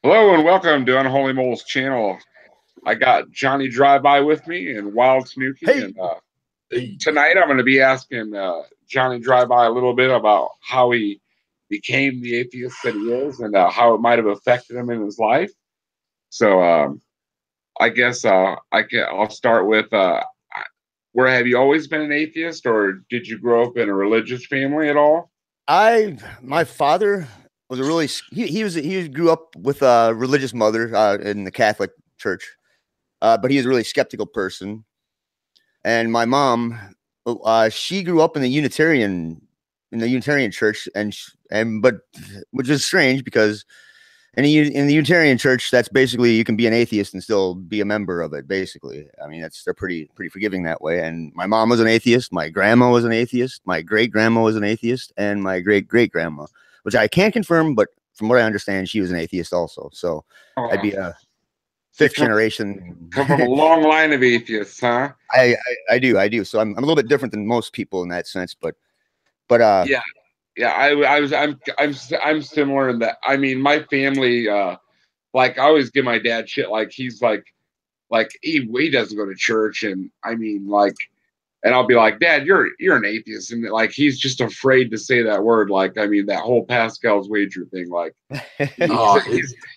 Hello and welcome to Unholy Mole's channel. I got Johnny Drive-By with me and Wild Snooky, Hey, and tonight I'm going to be asking Johnny Drive-By a little bit about how he became the atheist that he is and how it might have affected him in his life. So I guess I'll start with where have you always been an atheist, or did you grow up in a religious family at all? my father was a really he grew up with a religious mother in the Catholic Church, but he was a really skeptical person. And my mom, she grew up in the Unitarian Church, but which is strange because in the Unitarian Church, that's basically you can be an atheist and still be a member of it. Basically, I mean they're pretty forgiving that way. And my mom was an atheist, my grandma was an atheist, my great grandma was an atheist, and my great great grandma, which I can't confirm, but from what I understand, she was an atheist also. So I'd be a You fifth generation. come from a long line of atheists, huh? I do. So I'm a little bit different than most people in that sense, but Yeah, yeah. I'm similar in that. I mean, my family, like I always give my dad shit. Like he doesn't go to church, and I mean and I'll be like, Dad, you're an atheist, and like he's just afraid to say that word. Like I mean, that whole Pascal's wager thing. Like Oh,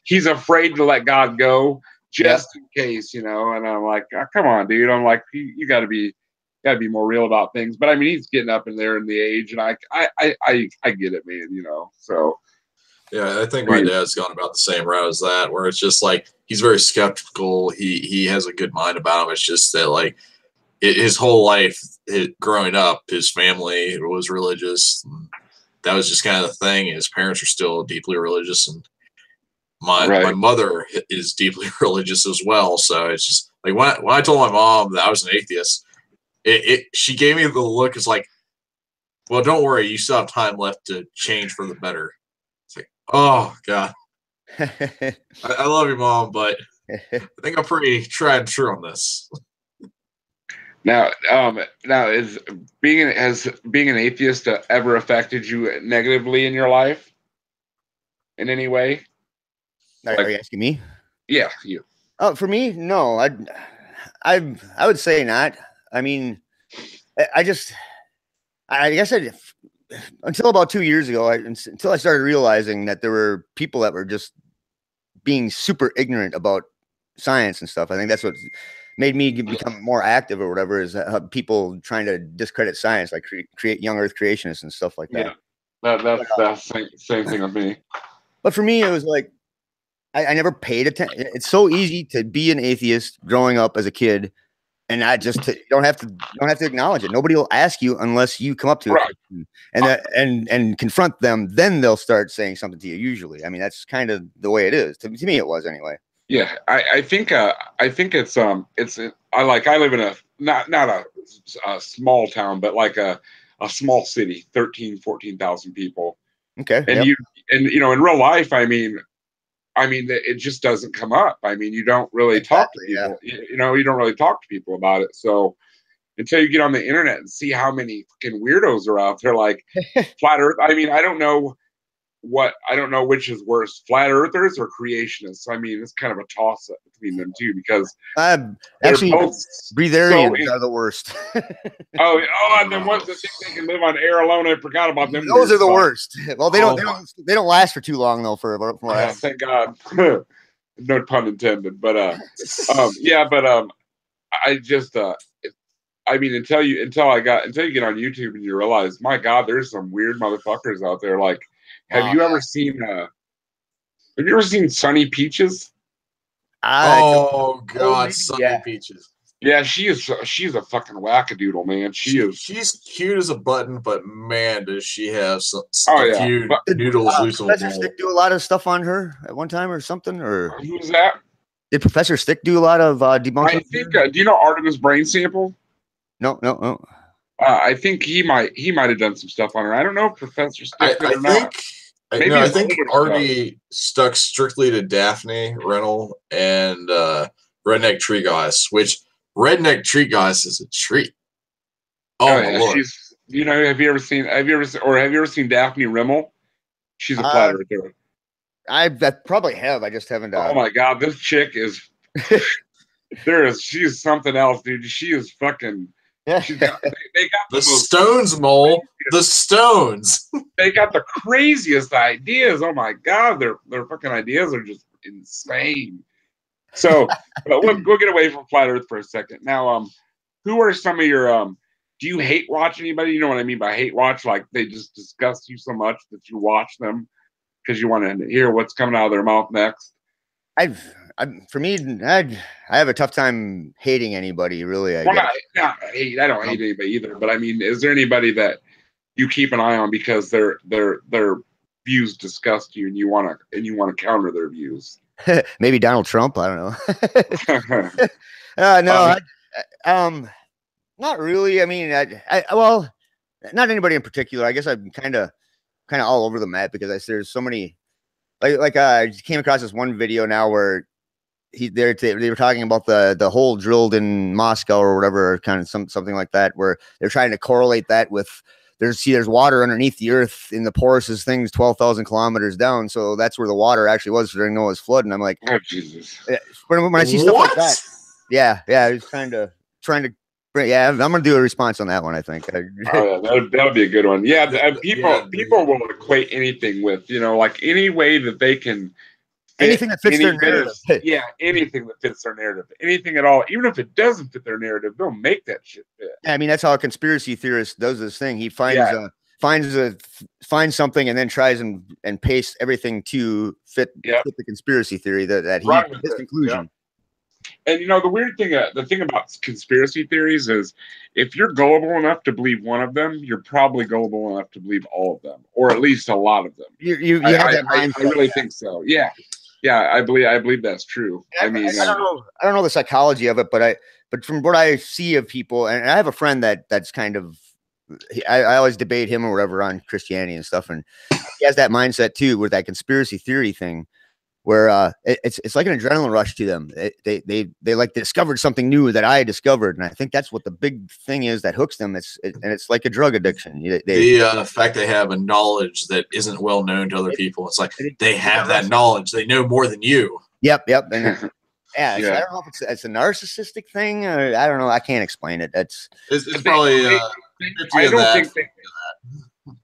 he's afraid to let God go yeah. just in case, you know. And I'm like, oh, come on, dude. I'm like, you got to be more real about things. But I mean, he's getting up in there in the age, and I get it, man. You know, so yeah, I think my dad's gone about the same route as that, where it's just like he's very skeptical. He has a good mind about him. It's just that like his whole life, growing up, his family was religious. And that was just kind of the thing. His parents are still deeply religious, and my mother is deeply religious as well. So it's just like when I told my mom that I was an atheist, she gave me the look. It's like, well, don't worry, you still have time left to change for the better. It's like, oh God, I love you, Mom, but I think I'm pretty tried and true on this. now has being an atheist ever affected you negatively in your life in any way? Are you asking me? Yeah, you. Oh, for me, no. I would say not. I mean, I just I guess until about 2 years ago, until I started realizing that there were people that were just being super ignorant about science and stuff. I think that's what made me become more active or whatever, is people trying to discredit science, like create young Earth creationists and stuff like that. Yeah, that's same thing with me. But for me, it was like I never paid attention. It's so easy to be an atheist growing up as a kid, and not just you don't have to acknowledge it. Nobody will ask you unless you come up to Right. it and confront them. Then they'll start saying something to you. Usually, I mean that's kind of the way it is. To me, it was anyway. Yeah, I think it's I live in a not a small town, but like a small city, 13,000-14,000 people. Okay. And Yep. you know, in real life, I mean it just doesn't come up. I mean, you don't really talk to Exactly, yeah. people. You know, you don't really talk to people about it. So until you get on the internet and see how many fucking weirdos are out there, like flat Earth. I mean, I don't know which is worse, flat earthers or creationists. I mean, it's kind of a toss up between them too, because Actually, both breatharians are the worst. and then once they think they can live on air alone, I forgot about them. Those are the worst. Well, they don't last for too long though. Thank God. No pun intended. But I just I mean, until you get on YouTube and you realize, my God, there's some weird motherfuckers out there. Like, have you ever seen Sunny Peaches? Oh God, Sunny Peaches. Yeah, she's a fucking wackadoodle, man. She's cute as a button, but man, does she have some few noodles loose on the Professor Stick do a lot of stuff on her at one time or something? Or who's that? Did Professor Stick do a lot of debunking? I think. Do you know Artemis Brain Sample? No. I think he might have done some stuff on her. I don't know if Professor Stick did or not. I think Artie stuck strictly to Daphne Rimmel and Redneck Tree Goddess, which Redneck Tree Goddess is a treat. Oh my Lord! Have you ever seen Daphne Rimmel? She's a flat earther. I probably have. I just haven't. Oh my God, this chick is. She's something else, dude. She is fucking. Yeah. They got the Stones, Mole. The Stones. They got the craziest ideas. Oh my God, their fucking ideas are just insane. So, but we'll get away from flat Earth for a second. Now, who are some of your do you hate watch anybody? You know what I mean by hate watch? Like they just disgust you so much that you watch them because you want to hear what's coming out of their mouth next. For me, I have a tough time hating anybody. Really, I don't hate anybody either. But I mean, is there anybody that you keep an eye on because their views disgust you and you want to counter their views? Maybe Donald Trump. I don't know. No, not really. I mean, well, not anybody in particular. I guess I'm kind of all over the map because there's so many. Like I came across this one video now where they were talking about the hole drilled in Moscow or whatever, kind of something like that, where they're trying to correlate that with there's water underneath the earth in the porous things 12,000 kilometers down, so that's where the water actually was during Noah's flood. And I'm like, oh Jesus! When I see stuff like that, yeah, I was trying to. Yeah, I'm gonna do a response on that one. I think. That'll be a good one. Yeah, people will equate anything with like any way that they can. Anything that fits their narrative. Yeah, anything that fits their narrative. Anything at all. Even if it doesn't fit their narrative, they'll make that shit fit. I mean, that's how a conspiracy theorist does this thing. He finds something and then tries and pastes everything to fit the conspiracy theory that his conclusion. Yeah. And the weird thing, the thing about conspiracy theories is, if you're gullible enough to believe one of them, you're probably gullible enough to believe all of them, or at least a lot of them. You have that mindset. I really think so. Yeah, I believe that's true. I mean, I don't know the psychology of it, but from what I see of people, and I have a friend that's kind of, I always debate him or whatever on Christianity and stuff, and he has that mindset too with that conspiracy theory thing. Where it's like an adrenaline rush to them. They like discovered something new that I discovered, and I think that's what the big thing is that hooks them. It's like a drug addiction. The fact they have a knowledge that isn't well known to other people. It's like they have that knowledge. They know more than you. Yep. And, So I don't know if it's a narcissistic thing. I don't know. I can't explain it. It's probably.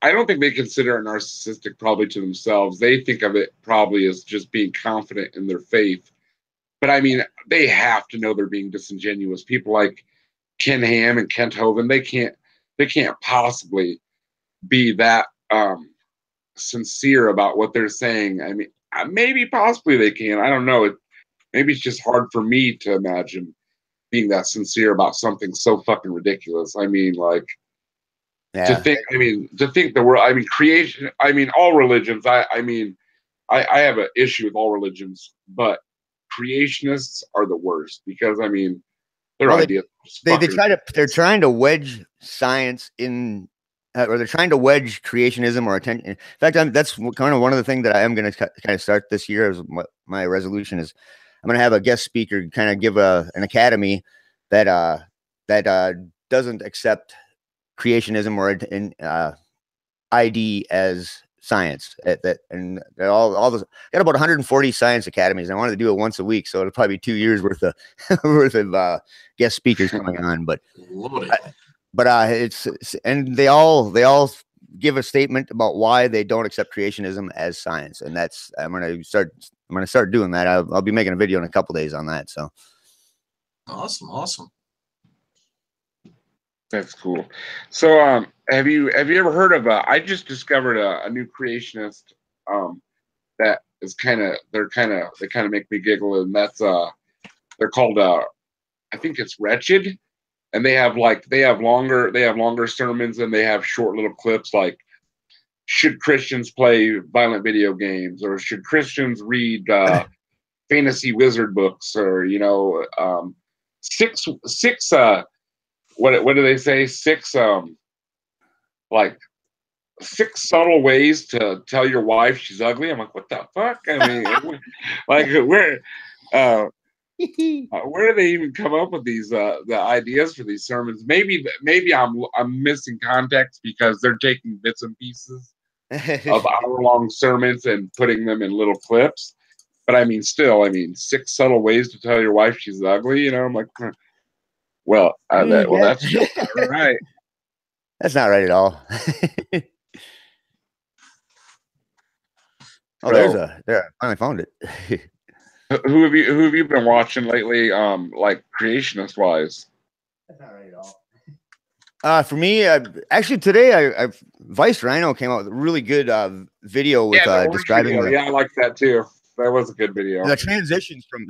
I don't think they consider it narcissistic probably to themselves. They think of it probably as just being confident in their faith. But I mean, they have to know they're being disingenuous. People like Ken Ham and Kent Hovind, they can't possibly be that sincere about what they're saying. I mean, maybe possibly they can. I don't know. Maybe it's just hard for me to imagine being that sincere about something so fucking ridiculous. I mean, like, to think the world, I mean, creation, I mean, all religions, I have an issue with all religions, but creationists are the worst because, I mean, their ideas. They're trying to wedge science in, or they're trying to wedge creationism or attention. In fact, that's kind of one of the things that I am going to kind of start this year. As my resolution is, I'm going to have a guest speaker kind of give an academy that doesn't accept creationism or an ID as science. And all those, got about 140 science academies. I wanted to do it once a week, so it'll probably be 2 years worth of guest speakers coming on. But it's and they all give a statement about why they don't accept creationism as science, and that's I'm gonna start doing that. I'll be making a video in a couple days on that. So awesome. That's cool. So, have you ever heard of? I just discovered a new creationist that is they kind of make me giggle, and that's they're called I think it's Wretched, and they have longer sermons, and they have short little clips like, should Christians play violent video games, or should Christians read fantasy wizard books, or six what do they say? Six subtle ways to tell your wife she's ugly. I'm like, what the fuck? I mean, like where do they even come up with these the ideas for these sermons? Maybe I'm missing context because they're taking bits and pieces of hour-long sermons and putting them in little clips. But I mean, still, I mean, 6 subtle ways to tell your wife she's ugly. You know, I'm like, well, that's just not right. That's not right at all. Oh, there, I finally found it. Who have you been watching lately? Like creationist wise. That's not right at all. For me, actually today, Vice Rhino came out with a really good video with describing. Video. I like that too. That was a good video. The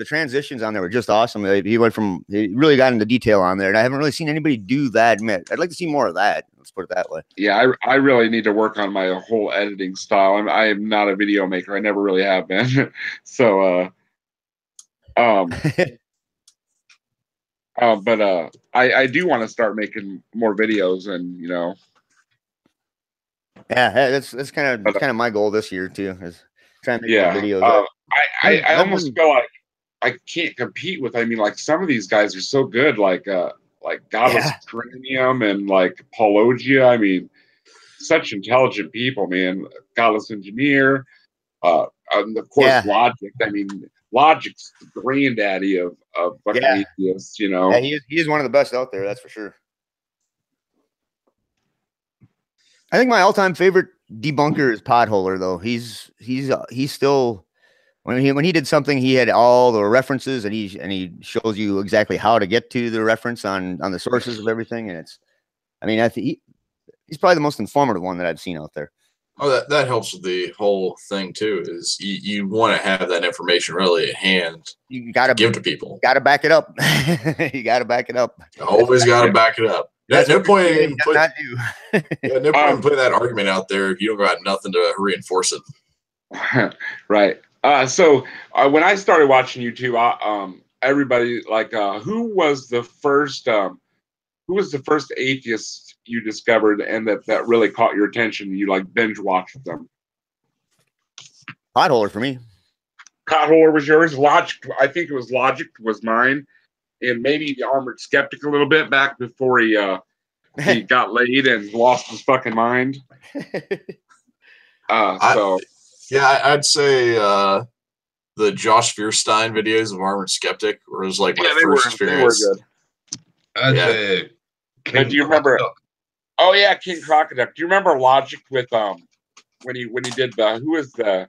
transitions on there were just awesome. He really got into detail on there, and I haven't really seen anybody do that. I'd like to see more of that. Let's put it that way. Yeah, I really need to work on my whole editing style. I am not a video maker. I never really have been. So, but I do want to start making more videos, and you know. Yeah, that's kind of my goal this year too. Is trying to make more videos. I almost feel like I can't compete with. I mean, like some of these guys are so good, like Godless Cranium and like Paulogia. I mean, such intelligent people, man. Godless Engineer, and of course Logic. I mean, Logic's the granddaddy of fucking atheists, you know. Yeah, he is one of the best out there, that's for sure. I think my all-time favorite debunker is Potholer, though. He's still when he did something, he had all the references, and he shows you exactly how to get to the reference on the sources of everything. And I think he's probably the most informative one that I've seen out there. Oh, that helps with the whole thing too. Is you want to have that information really at hand. You got to give to people. Got to back it up. You got to back it up. Always got to back it up. No point in putting that argument out there if you don't got nothing to reinforce it. Right. So when I started watching YouTube, everybody like who was the first atheist you discovered and that really caught your attention? You like binge watched them. Potholer for me. Potholer was yours. Logic, I think it was Logic was mine, and maybe the Armored Skeptic a little bit back before he got laid and lost his fucking mind. I'd say the Josh Fierstein videos of Armored Skeptic was like my first experience. They were good. I'd say do you remember? Oh yeah, King Crocoduck. Do you remember Logic with when he did who was the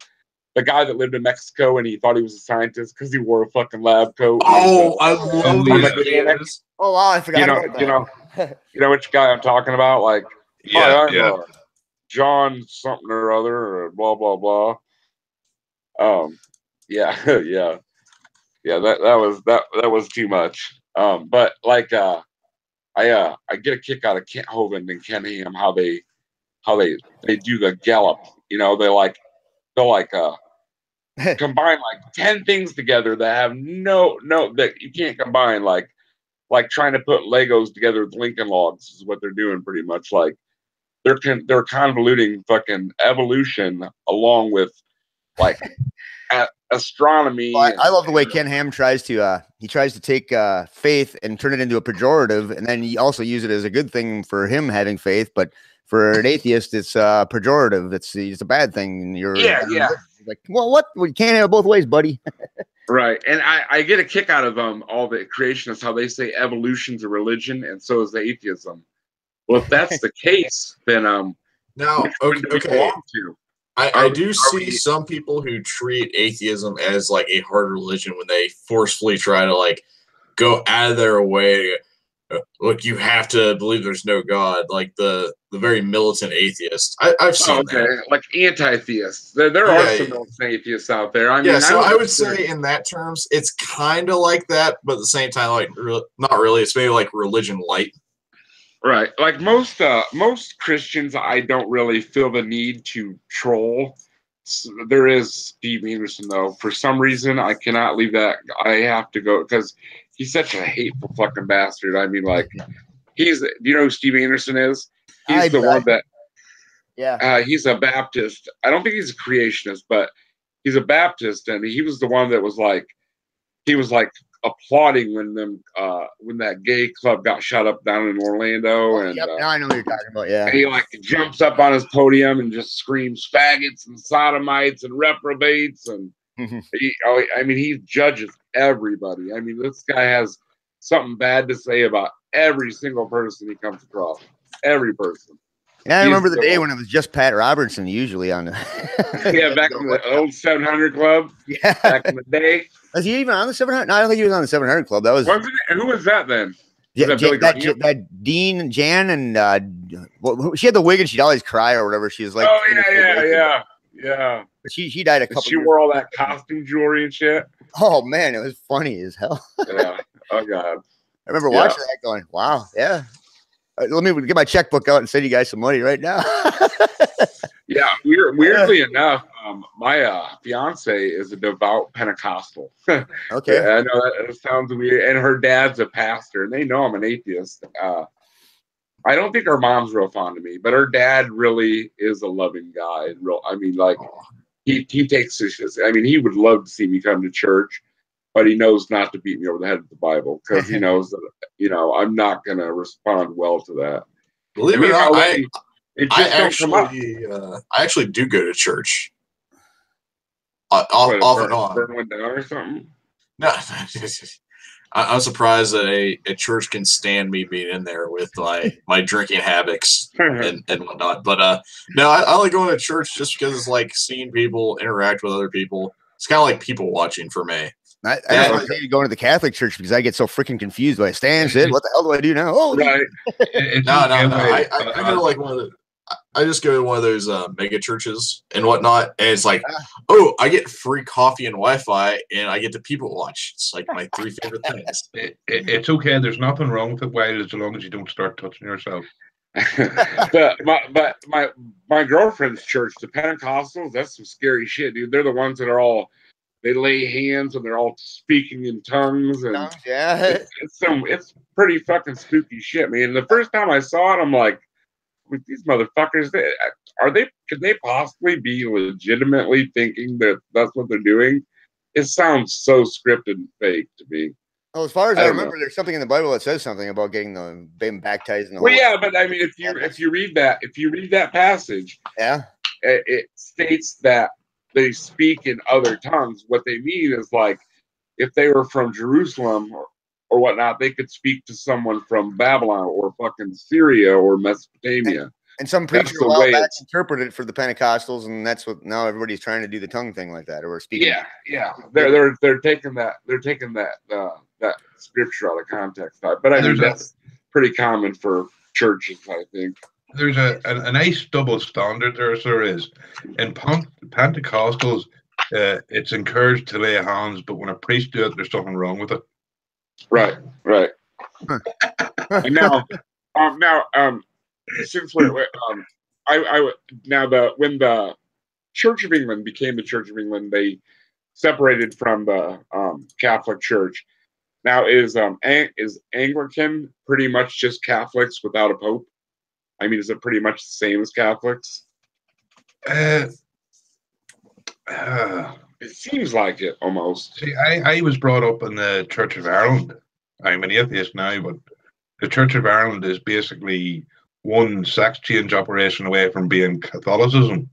guy that lived in Mexico and he thought he was a scientist because he wore a fucking lab coat? Oh, I love these videos. Oh wow, I forgot about that. You know which guy I'm talking about? Like John something or other, or blah blah blah. That was too much. But like I get a kick out of Kent Hovind and Ken Ham how they do the Gallup. You know, they'll combine like 10 things together that have no that you can't combine, like trying to put Legos together with Lincoln Logs is what they're doing pretty much. Like they're convoluting fucking evolution along with like astronomy. Well, I love the way Ken Ham tries to take faith and turn it into a pejorative, and then he also use it as a good thing for him having faith, but for an atheist it's pejorative. It's a bad thing. You're like, well, what? We can't have it both ways, buddy. Right. And I get a kick out of all the creationists, how they say evolution's a religion and so is atheism. Well, if that's the case, then now okay. I do see some people who treat atheism as like a hard religion when they forcefully try to like go out of their way. Look, you have to believe there's no God, like the very militant atheists. I've seen that. Like anti-theists. There are some militant atheists out there. I mean, I would say in that terms, it's kind of like that, but at the same time, like not really. It's maybe like religion light. Right. Like most Christians, I don't really feel the need to troll. There is Steve Anderson, though. For some reason, I cannot leave that. I have to go because he's such a hateful fucking bastard. I mean, like, do you know who Steve Anderson is? He's the one that, he's a Baptist. I don't think he's a creationist, but he's a Baptist. And he was the one that was like, he was like applauding when that gay club got shot up down in Orlando, and yep, now I know what you're talking about. Yeah, and he like jumps up on his podium and just screams faggots and sodomites and reprobates, and he judges everybody. I mean, this guy has something bad to say about every single person he comes across. Every person. Yeah, I remember the day when it was just Pat Robertson usually on the. Yeah, back in the old 700 Club. Yeah, back in the day. Was he even on the 700? No, I don't think he was on the 700 Club. That was. Wasn't it? Who was that then? Yeah, that Dean and Jan and she had the wig and she'd always cry or whatever. She was like, oh yeah. She died a couple. She wore all that costume jewelry and shit. Oh man, it was funny as hell. Yeah. Oh god. I remember watching that, going, "Wow, yeah." Let me get my checkbook out and send you guys some money right now. Yeah, weirdly enough, my fiance is a devout Pentecostal. Okay, I know that sounds weird, and her dad's a pastor, and they know I'm an atheist. I don't think her mom's real fond of me, but her dad really is a loving guy. He takes issues. I mean, he would love to see me come to church, but he knows not to beat me over the head with the Bible because he knows that I'm not going to respond well to that. Believe it or not, I actually do go to church. Off and on. Burn one down or something? No, I'm surprised that a church can stand me being in there with my drinking habits and whatnot. But no, I like going to church just because it's like seeing people interact with other people. It's kind of like people watching for me. I just hate going to the Catholic Church because I get so freaking confused. I stand, sit. What the hell do I do now? Oh, right. No. I go to like one of the. I just go to one of those mega churches and whatnot, and it's like, oh, I get free coffee and Wi-Fi, and I get to people watch. It's like my 3 favorite things. It's okay. There's nothing wrong with it, while as long as you don't start touching yourself. but my girlfriend's church, the Pentecostals, that's some scary shit, dude. They're the ones that are all. They lay hands and they're all speaking in tongues, and it's pretty fucking spooky shit, man. The first time I saw it, I'm like, with these motherfuckers, could they possibly be legitimately thinking that that's what they're doing? It sounds so scripted and fake to me. Well, as far as I remember, there's something in the Bible that says something about getting them baptized in the. Well, yeah, but I mean, if you read that passage, it states that they speak in other tongues. What they mean is like if they were from Jerusalem or whatnot, they could speak to someone from Babylon or fucking Syria or Mesopotamia. And some preacher back interpreted it for the Pentecostals, and that's what now everybody's trying to do the tongue thing like that, or speaking. Yeah. They're taking that scripture out of context. But I mean that's pretty common for churches, I think. There's a nice double standard there is. In Pentecostals, it's encouraged to lay hands, but when a priest do it, there's something wrong with it. Right. And now, since when the Church of England became the Church of England, they separated from the Catholic Church. Now, is Anglican pretty much just Catholics without a pope? I mean, is it pretty much the same as Catholics? It seems like it almost. See, I was brought up in the Church of Ireland. I'm an atheist now, but the Church of Ireland is basically one sex change operation away from being Catholicism.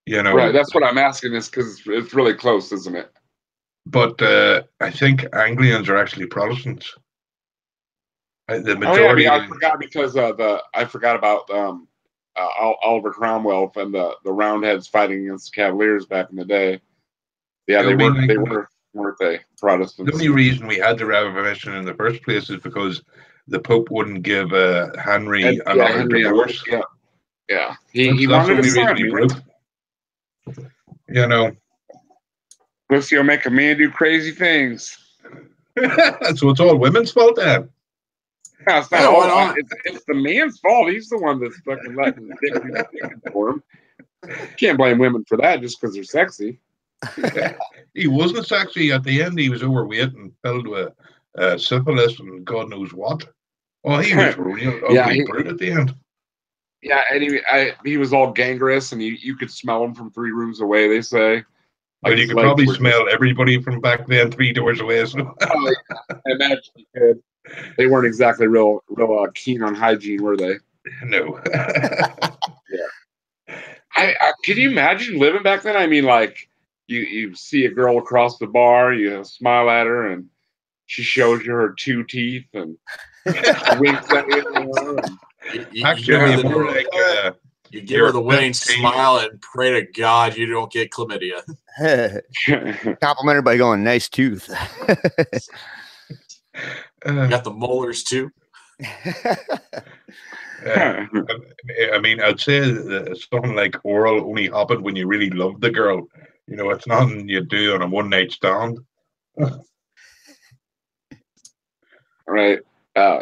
Right. That's what I'm asking, is because it's really close, isn't it? But I think Anglicans are actually Protestants. The majority. I forgot because I forgot about Oliver Cromwell and the Roundheads fighting against the Cavaliers back in the day. Yeah, they weren't they Protestants? The only reason we had the Reformation in the first place is because the Pope wouldn't give Henry another divorce. Yeah. He wanted to sign it. Lucio make a man do crazy things. So it's all women's fault then. No, it's not all. It's the man's fault. He's the one that's fucking letting the dick do the for him. Can't blame women for that just because they're sexy. He wasn't sexy at the end. He was overweight and fell to a syphilis and God knows what. Oh, he was real ugly brute at the end. Yeah, and he was all gangrenous, and you could smell him from 3 rooms away, they say. Well, Like you his could legs probably were smell everybody from back then 3 doors away. So. oh, yeah, I imagine you could. They weren't exactly real keen on hygiene, were they? No. Yeah. Can you imagine living back then? I mean, like you see a girl across the bar, you smile at her, and she shows you her 2 teeth and winks at you. Actually, give her more like you give her the winning 15. smile and pray to God you don't get chlamydia. Complimented by going, nice tooth. You got the molars too. I mean, I'd say that something like oral only happened when you really loved the girl. You know, it's nothing you do on a one-night stand. Right.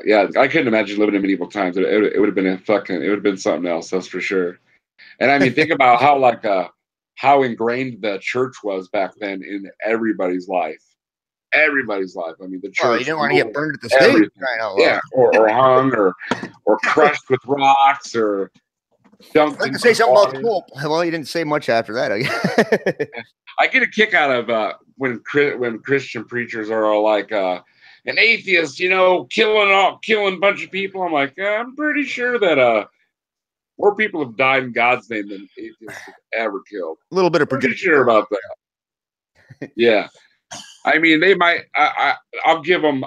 Yeah, I couldn't imagine living in medieval times. It would have been it would have been something else, that's for sure. And I mean, think about how ingrained the church was back then in everybody's life. Everybody's life. I mean, the church. Well, you didn't want to get burned at the stake. Crying out loud. Yeah, or hung, or crushed with rocks, or dunked. I can say something about the Pope. Well, you didn't say much after that. I get a kick out of when Christian preachers are all like, an atheist, you know, killing a bunch of people. I'm like, I'm pretty sure that more people have died in God's name than atheists have ever killed. A little bit of pretty sure about that. Yeah. I mean, they might. I'll give them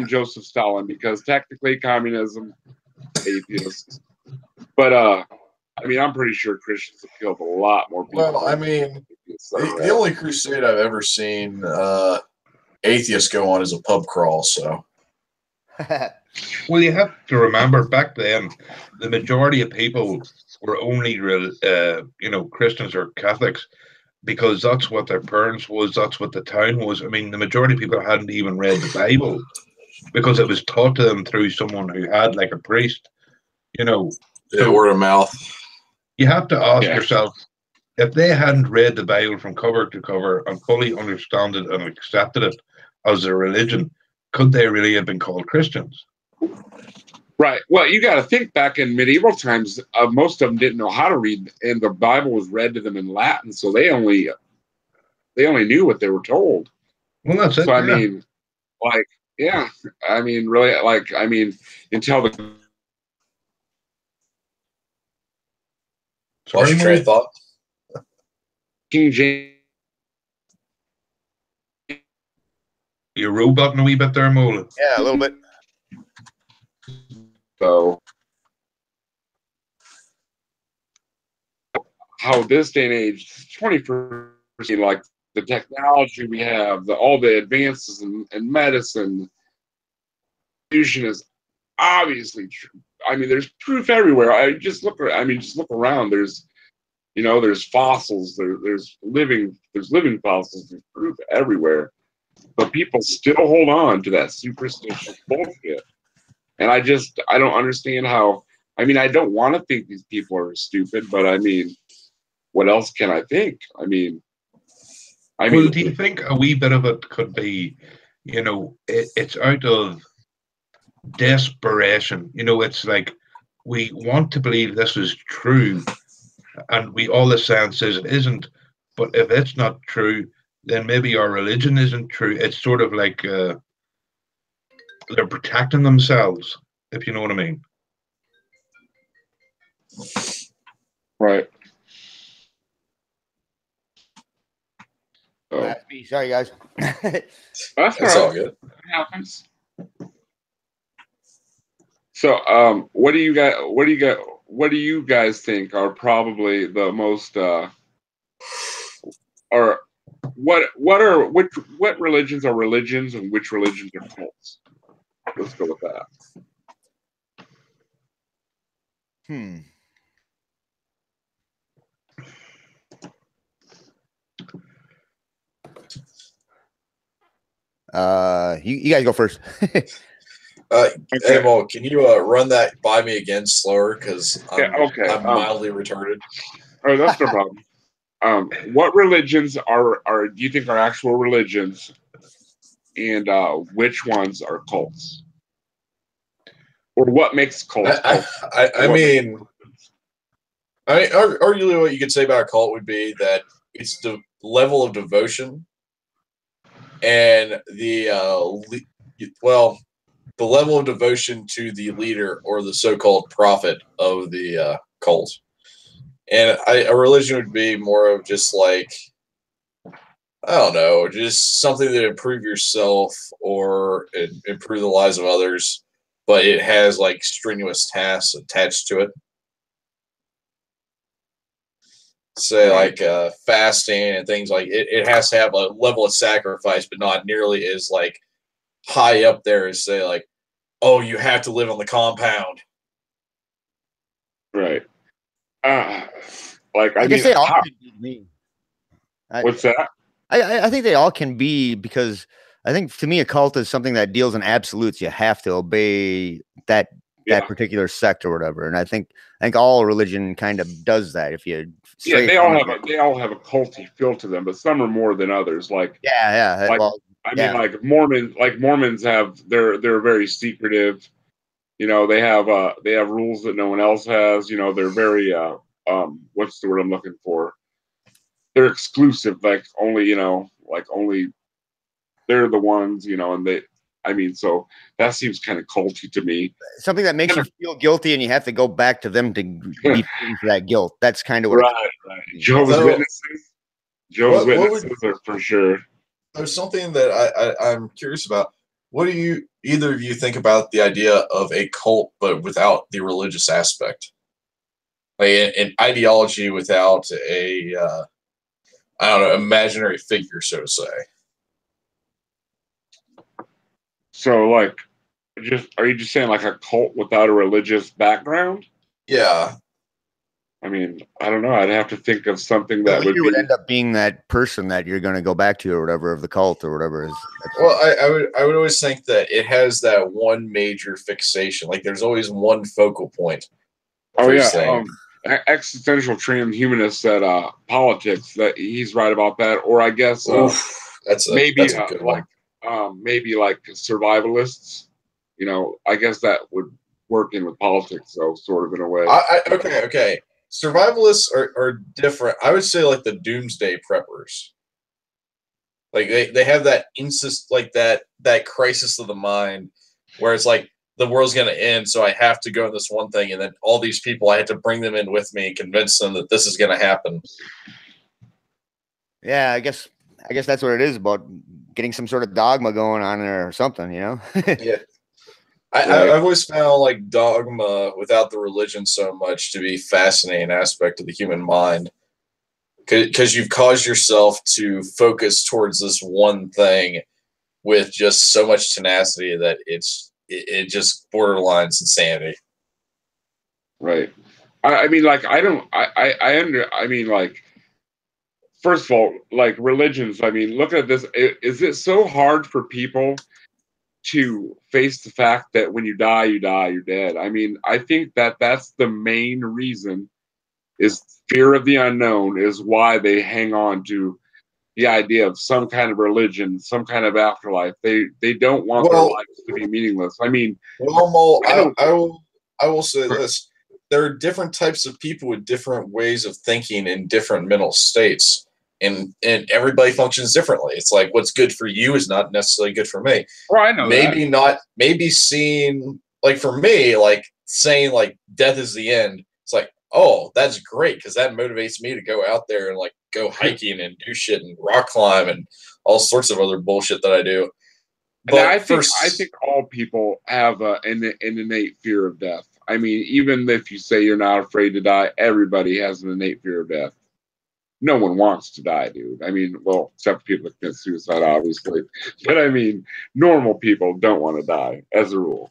Joseph Stalin, because technically communism, atheists. But I mean, I'm pretty sure Christians have killed a lot more people. Well, I mean, the only crusade I've ever seen atheists go on is a pub crawl. So, well, you have to remember back then, the majority of people were only, Christians or Catholics, because that's what their parents was, that's what the town was. I mean, the majority of people hadn't even read the Bible because it was taught to them through someone who had, like, a priest, you know. So word of mouth. You have to ask yourself, if they hadn't read the Bible from cover to cover and fully understood it and accepted it as a religion, could they really have been called Christians? Right. Well, you got to think, back in medieval times, most of them didn't know how to read, and the Bible was read to them in Latin, so they only knew what they were told. Well, that's it. So I mean, like, yeah, I mean, really, like, I mean, until the Lost your train of thought. King James. You're roboting a wee bit there, Mola. Yeah, a little bit. So, how this day and age, 21st, like the technology we have, all the advances in medicine, fusion is obviously true. I mean, there's proof everywhere. Just look around. There's fossils. There's living fossils. There's proof everywhere. But people still hold on to that superstitious bullshit. And I don't understand how. I mean, I don't want to think these people are stupid, but I mean, what else can I think? I mean, well, do you think a wee bit of it could be, it's out of desperation? It's like we want to believe this is true, and all the science says it isn't. But if it's not true, then maybe our religion isn't true. It's sort of like they're protecting themselves, if you know what I mean. Right. Sorry, guys. That's all good. It happens. So, what do you guys think are probably the most, or what religions are religions and which religions are cults? Let's go with that. You guys go first. Hey, Mo, can you run that by me again slower? Because I'm mildly retarded. Oh, that's no problem. What religions do you think are actual religions, and which ones are cults? Or what makes cults? I mean, arguably what you could say about a cult would be that it's the level of devotion and the the level of devotion to the leader or the so-called prophet of the cult. And a religion would be more of just like, I don't know, just something to improve yourself or improve the lives of others, but it has like strenuous tasks attached to it. Say like fasting and things like it has to have a level of sacrifice, but not nearly as like high up there as say like, oh, you have to live on the compound. Right. Like I guess mean, they all can be. what's that? I think they all can be, because I think to me a cult is something that deals in absolutes. You have to obey that particular sect or whatever. And I think all religion kind of does that. If you they all have a culty feel to them, but some are more than others. Like like, well, I mean, like Mormons have they're very secretive. You know, they have rules that no one else has. You know, they're very what's the word I'm looking for? They're exclusive, like only they're the ones, and so that seems kind of culty to me. Something that makes you feel guilty, and you have to go back to them to be free for that guilt. That's kind of what. Right. Jehovah's Witnesses are for sure. There's something that I'm curious about. What do you either of you think about the idea of a cult, but without the religious aspect, like an ideology without a I don't know, imaginary figure, so to say? So, like, are you just saying like a cult without a religious background? Yeah. I mean, I don't know. I'd have to think of something that would end up being that person that you're going to go back to, or whatever, of the cult or whatever is. Well, I would always think that it has that one major fixation. Like, there's always one focal point. Oh yeah. Existential transhumanist said politics, that he's right about that, or I guess that's a good one. Maybe like survivalists, I guess that would work in with politics, though, sort of in a way. Okay. Survivalists are different. I would say like the doomsday preppers. Like they have that that crisis of the mind where it's like the world's going to end, so I have to go in this one thing, and then all these people, I had to bring them in with me and convince them that this is going to happen. Yeah, I guess that's what it is, about getting some sort of dogma going on there or something, Yeah. I've always found like dogma without the religion so much to be fascinating aspect of the human mind, because you've caused yourself to focus towards this one thing with just so much tenacity that it just borderlines insanity. Right. I mean, like, first of all, like religions, I mean, look at this. Is it so hard for people to face the fact that when you die, you're dead? I mean, I think that's the main reason, is fear of the unknown, is why they hang on to the idea of some kind of religion, some kind of afterlife. They don't want their lives to be meaningless. I mean, I will say this. There are different types of people with different ways of thinking in different mental states. And everybody functions differently. It's like what's good for you is not necessarily good for me. Well, I know maybe seeing, like for me, like saying like death is the end. It's like, oh, that's great, because that motivates me to go out there and like go hiking and do shit and rock climb and all sorts of other bullshit that I do. But I think all people have an innate fear of death. I mean, even if you say you're not afraid to die, everybody has an innate fear of death. No one wants to die, dude. I mean, well, except people that commit suicide, obviously. But I mean, normal people don't want to die, as a rule.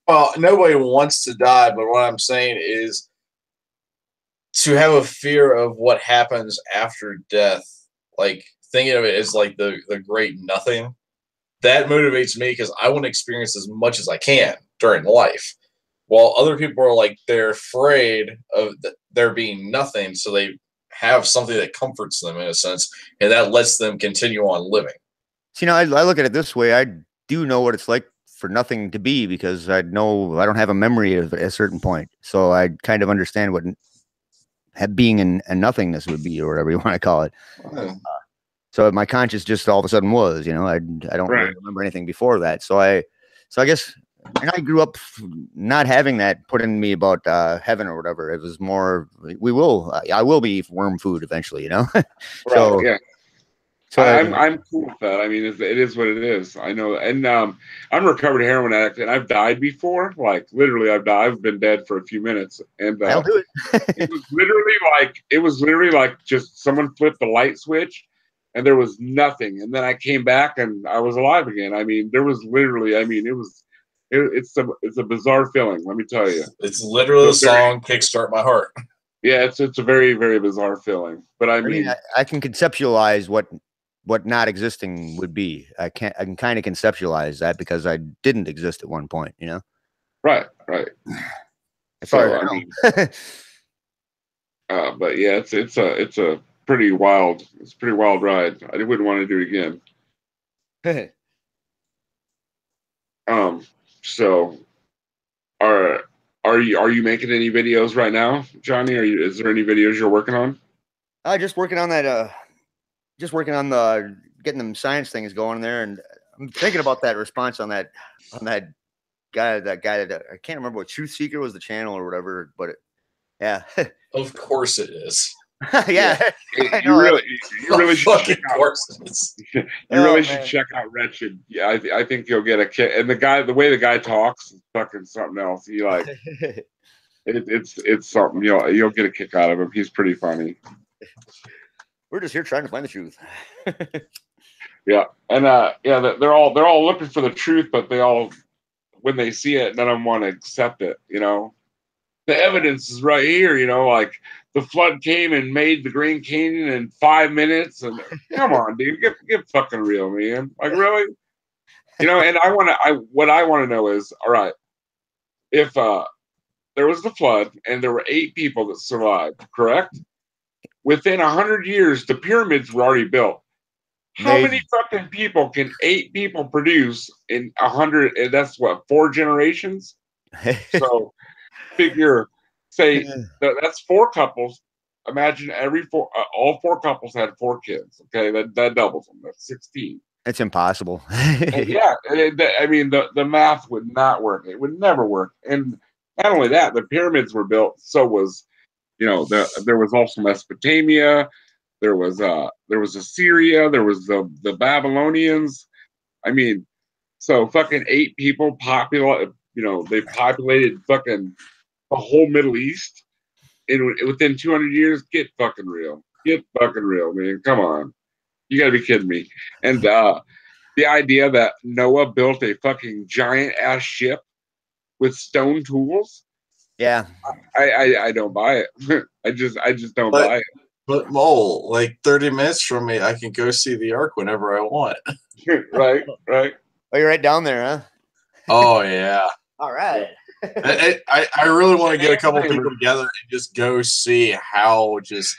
Well, nobody wants to die, but what I'm saying is to have a fear of what happens after death, like thinking of it as like the great nothing, that motivates me, because I want to experience as much as I can during life. While other people are like, they're afraid of there being nothing, so they have something that comforts them in a sense, and that lets them continue on living. See, I look at it this way. I do know what it's like for nothing to be, because I know I don't have a memory of it at a certain point. So I kind of understand what being in nothingness would be, or whatever you want to call it. Yeah. So my conscience just all of a sudden was, you know, I don't really remember anything before that. So I guess, and I grew up not having that put in me about heaven or whatever. It was more, I will be worm food eventually, you know? So, yeah. So I'm cool with that. I mean, it is what it is. I know, and I'm a recovered heroin addict, and I've died before. Like literally, I've been dead for a few minutes, and I'll do it. it was literally like just someone flipped the light switch, and there was nothing, and then I came back and I was alive again. I mean, there was literally, I mean, it's a bizarre feeling. Let me tell you, it's literally the song "Kickstart My Heart." Yeah, it's a very, very bizarre feeling. But I mean, I can conceptualize what not existing would be. I can kind of conceptualize that because I didn't exist at one point, you know? Right. So, I mean, but yeah, it's a pretty wild ride. I wouldn't want to do it again. So are you making any videos right now, Johnny? Is there any videos you're working on? Just working on that just working on the getting them science things going there, and I'm thinking about that response on that guy that I can't remember what Truth Seeker was the channel or whatever, but yeah. Of course it is. Yeah. You really should check out Wretched. Yeah, I think you'll get a kick. And the way the guy talks is fucking something else. He like it's something you'll get a kick out of him. He's pretty funny. We're just here trying to find the truth. Yeah, and they're all looking for the truth, but they all, when they see it, none of them want to accept it. You know, the evidence is right here. You know, like the flood came and made the Grand Canyon in 5 minutes. And come on, dude, get fucking real, man. Like really, you know. And what I want to know is, all right, if there was the flood and there were 8 people that survived, correct? Within 100 years, the pyramids were already built. How many fucking people can 8 people produce in 100? And that's what, 4 generations? So figure, say that's 4 couples. Imagine all 4 couples had 4 kids. Okay, that doubles them. That's 16. It's impossible. Yeah, I mean the math would not work. It would never work. And not only that, the pyramids were built. So was, you know, there was also Mesopotamia. There was Assyria. There was the Babylonians. I mean, so fucking 8 people they populated fucking the whole Middle East within 200 years. Get fucking real, man. Come on, you gotta be kidding me. And the idea that Noah built a fucking giant ass ship with stone tools. Yeah, I don't buy it. I just don't buy it. But Mole, like 30 minutes from me, I can go see the Ark whenever I want. Right. Oh, you're right down there, huh? Oh yeah. All right. I really want to get a couple people together and just go see how just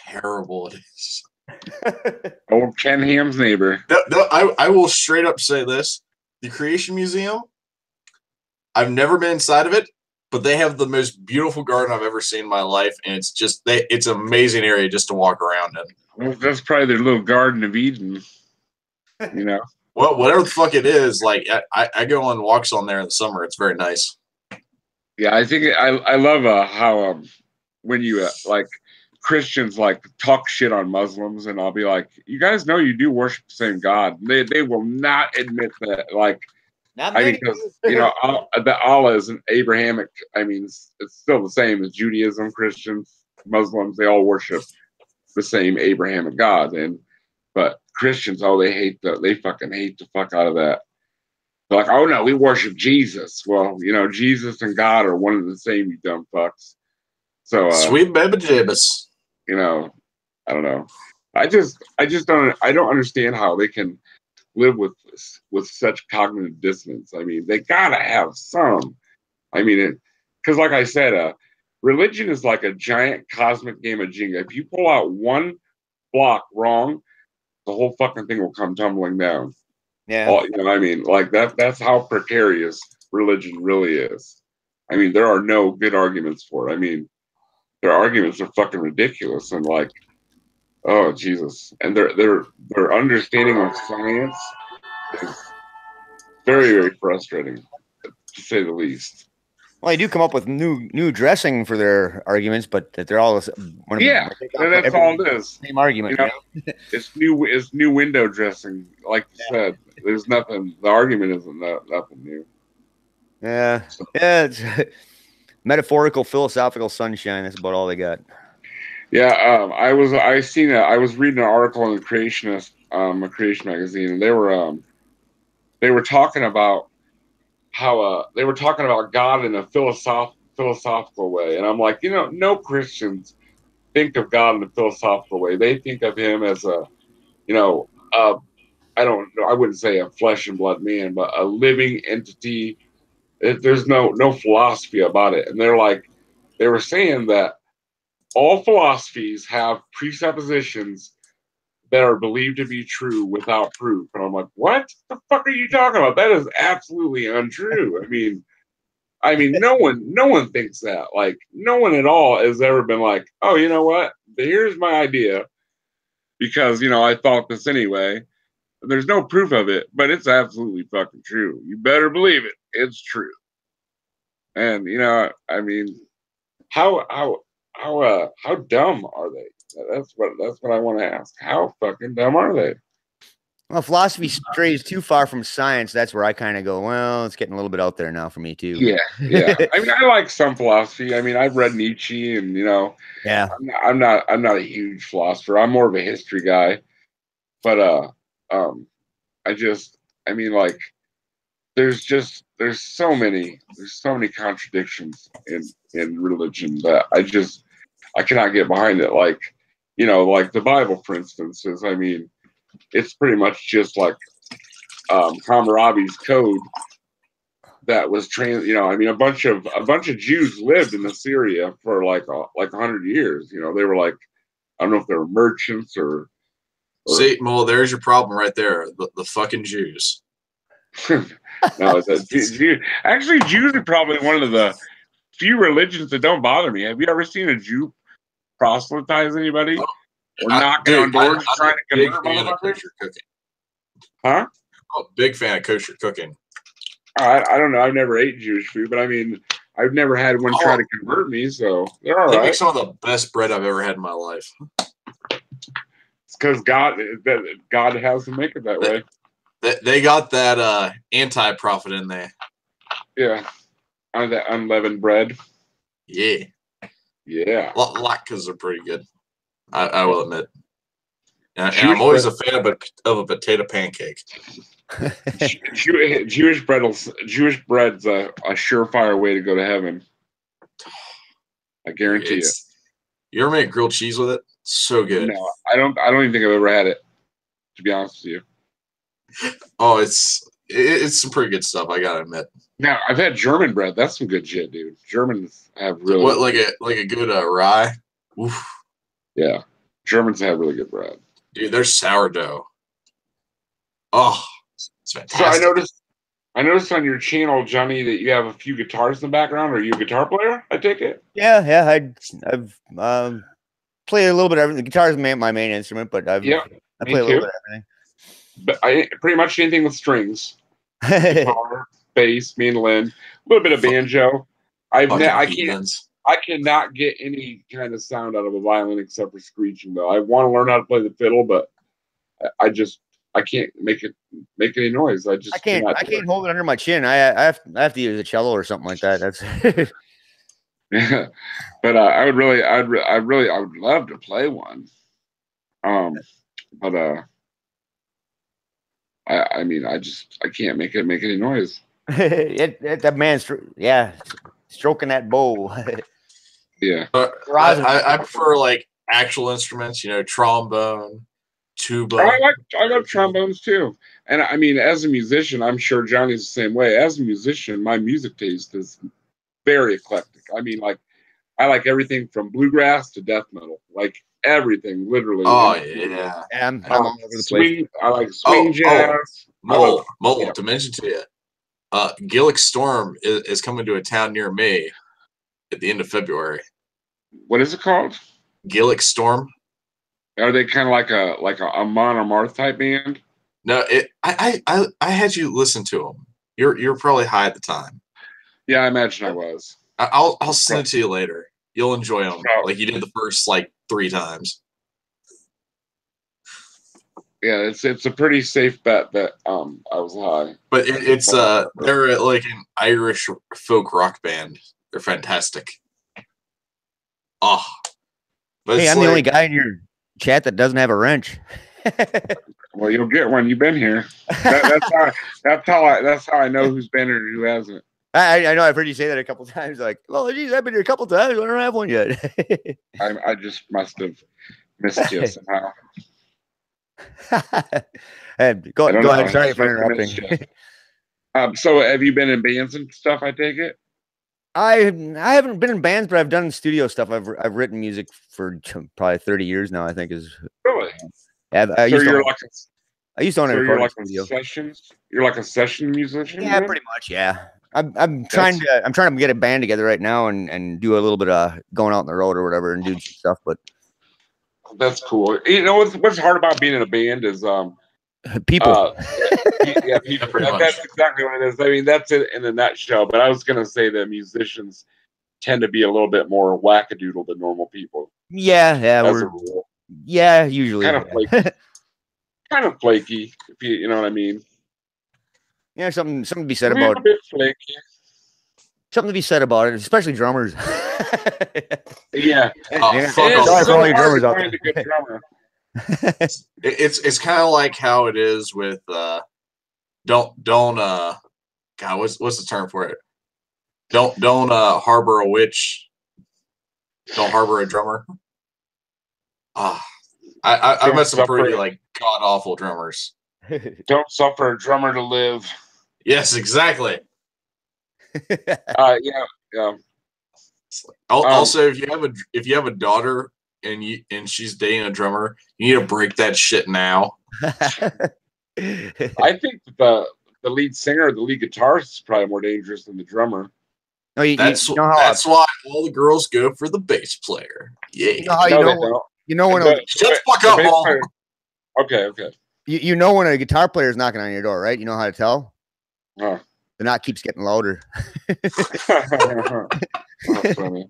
terrible it is. Old Ken Ham's neighbor. No, I will straight up say this: the Creation Museum. I've never been inside of it, but they have the most beautiful garden I've ever seen in my life, and it's an amazing area just to walk around in. Well, that's probably their little Garden of Eden, you know. Well, whatever the fuck it is, like I go on walks on there in the summer. It's very nice. Yeah, I think I love how when you like Christians like talk shit on Muslims, and I'll be like, you guys know you do worship the same God. They will not admit that, like. Because you know the Allah is an Abrahamic. I mean, it's still the same as Judaism, Christians, Muslims. They all worship the same Abrahamic God, but Christians, they fucking hate the fuck out of that. They're like, oh no, we worship Jesus. Well, you know, Jesus and God are one and the same, you dumb fucks. So sweet baby jabus. You know, I don't know. I don't understand how they can live with such cognitive dissonance. I mean, they gotta have some. I mean, because like I said, religion is like a giant cosmic game of Jenga. If you pull out one block wrong, the whole fucking thing will come tumbling down. Yeah, you know what I mean? Like that's how precarious religion really is. I mean, there are no good arguments for it. I mean, their arguments are fucking ridiculous, and like, oh Jesus, and their understanding of science is very, very frustrating, to say the least. Well, they do come up with new dressing for their arguments, but that they're all yeah, and that's all it is. Same argument. You know, it's new window dressing, like you said. There's nothing. The argument isn't nothing new. Yeah, so. Yeah. It's metaphorical, philosophical sunshine. That's about all they got. Yeah, I was reading an article in the Creationist, a creation magazine, and they were talking about how they were talking about God in a philosophical way, and I'm like, you know, no Christians think of God in a philosophical way. They think of him as a, you know, I don't know, I wouldn't say a flesh and blood man, but a living entity. There's no philosophy about it, and they were saying that all philosophies have presuppositions that are believed to be true without proof. And I'm like, what the fuck are you talking about? That is absolutely untrue. I mean, no one thinks that. Like, no one at all has ever been like, oh, you know what? Here's my idea because, you know, I thought this anyway. There's no proof of it, but it's absolutely fucking true. You better believe it. It's true. And, you know, I mean, how dumb are they? That's what I want to ask. How fucking dumb are they? Well, if philosophy strays too far from science, that's where I kind of go, well, it's getting a little bit out there now for me too. Yeah. I mean, I like some philosophy. I mean, I've read Nietzsche, and you know, yeah, I'm not a huge philosopher. I'm more of a history guy. But I mean, like, there's so many contradictions in religion that I cannot get behind it. Like, you know, like the Bible, for instance, is, I mean, it's pretty much just like Hammurabi's code that was you know, I mean, a bunch of Jews lived in Assyria for like 100 years. You know, they were like, I don't know if they were merchants or See, well, there's your problem right there. The fucking Jews. No, actually, Jews are probably one of the few religions that don't bother me. Have you ever seen a Jew proselytize anybody or knocking on doors trying to convert motherfuckers? Huh? I'm a big fan of kosher cooking. I don't know. I've never ate Jewish food, but I mean, I've never had one try to convert me, so they're all right. They make some of the best bread I've ever had in my life. It's because God has to make it that way. They got that anti-prophet in there. Yeah. On that unleavened bread. Yeah. Yeah. Latkes are pretty good. I will admit. And I'm always a fan of a potato pancake. Jewish bread's a surefire way to go to heaven. I guarantee it. You ever make grilled cheese with it? So good. No, I don't even think I've ever had it, to be honest with you. Oh, it's some pretty good stuff, I gotta admit. Now, I've had German bread. That's some good shit, dude. Germans have really like a good rye. Oof. Yeah, Germans have really good bread. Dude, there's sourdough. Oh, it's fantastic. So I noticed on your channel, Johnny, that you have a few guitars in the background. Are you a guitar player? I take it. Yeah. I've played a little bit of everything. The guitar is my main instrument, but I play a little bit of everything. But I pretty much anything with strings. Guitar, bass, mandolin, a little bit of banjo. I cannot get any kind of sound out of a violin except for screeching, though. I want to learn how to play the fiddle, but I can't make any noise. I can't hold it under my chin. I have to use a cello or something like that. That's yeah. But I would love to play one. But I mean, I can't make any noise. That man's stroking that bowl. Yeah. I prefer like actual instruments, you know, trombone, tuba. I love trombones too. And I mean, as a musician, I'm sure Johnny's the same way. As a musician, my music taste is very eclectic. I mean, like, I like everything from bluegrass to death metal, like everything, literally. Oh yeah, I'm all over the place. I like swing jazz. Mole, to mention to you, Gillick Storm is coming to a town near me at the end of February. What is it called? Gillick Storm. Are they kind of like a Mon or Marth type band? No, I had you listen to them. You're probably high at the time. Yeah, I imagine I was. I'll send it to you later. You'll enjoy them like you did the first like 3 times. Yeah, it's a pretty safe bet that I was high. But they're like an Irish folk rock band. They're fantastic. Oh, but hey, I'm the only guy in your chat that doesn't have a wrench. Well, you'll get one. You've been here. That's how I know who's been here and who hasn't. I know I've heard you say that a couple times. Like, well, geez, I've been here a couple times. I don't have one yet. I just must have missed you somehow. Go ahead. Sorry for interrupting. So, have you been in bands and stuff? I take it. I haven't been in bands, but I've done studio stuff. I've written music for probably 30 years now. I think is really. I used to own a recording studio. You're like a session musician. Yeah, pretty much. Yeah. I'm trying to get a band together right now and do a little bit of going out on the road or whatever and do some stuff. But that's cool. You know what's hard about being in a band is people. Yeah, people. That's exactly what it is. I mean, that's it in a nutshell. But I was gonna say that musicians tend to be a little bit more wackadoodle than normal people. Yeah, usually kind of flaky. Kind of flaky, if you know what I mean. Yeah, something to be said about it. Something to be said about it, especially drummers. Yeah. Sorry for all your drummers out there. It's kind of like how it is with God, what's the term for it? Don't harbor a witch. Don't harbor a drummer. I met some pretty like god awful drummers. Don't suffer a drummer to live. Yes, exactly. Yeah. Also, if you have a daughter and she's dating a drummer, you need to break that shit now. I think the lead singer or the lead guitarist is probably more dangerous than the drummer. No, that's why all the girls go for the bass player. Yeah. You know when shut the fuck up, Paul. Okay. You know when a guitar player is knocking on your door, right? You know how to tell? Huh. The knock keeps getting louder. That's funny.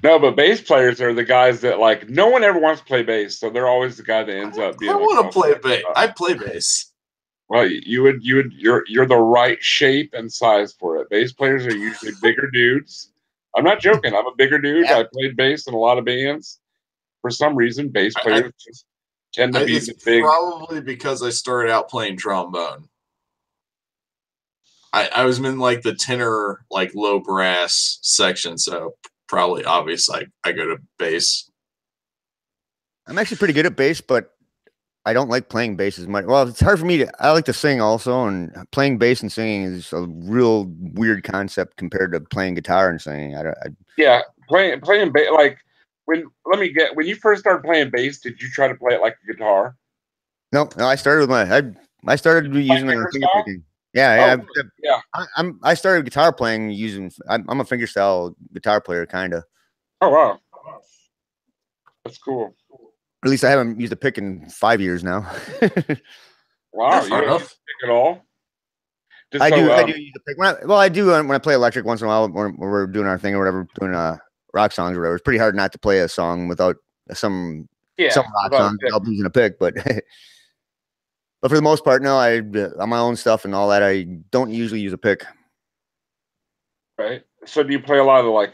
No, but bass players are the guys that like no one ever wants to play bass, so they're always the guy that ends up being. I want to play bass. I play bass. Well, you're the right shape and size for it. Bass players are usually bigger dudes. I'm not joking. I'm a bigger dude. Yeah. I played bass in a lot of bands. For some reason, bass players just tend to be the big. Probably because I started out playing trombone. I was in like the tenor, like low brass section, so probably obvious I go to bass. I'm actually pretty good at bass, but I don't like playing bass as much. Well, it's hard for me I like to sing also, and playing bass and singing is a real weird concept compared to playing guitar and singing. Playing bass, like when you first started playing bass, did you try to play it like a guitar? No, I started with I started using the finger picking. Yeah. I started guitar playing using. I'm a fingerstyle guitar player, kind of. Oh wow, that's cool. At least I haven't used a pick in 5 years now. Wow, you don't use a pick at all? I do use a pick. I do when I play electric once in a while when we're doing our thing or whatever, doing rock songs or whatever. It's pretty hard not to play a song without some rock songs without using a pick, but. But for the most part, no, on my own stuff and all that, I don't usually use a pick. Right. So do you play a lot of like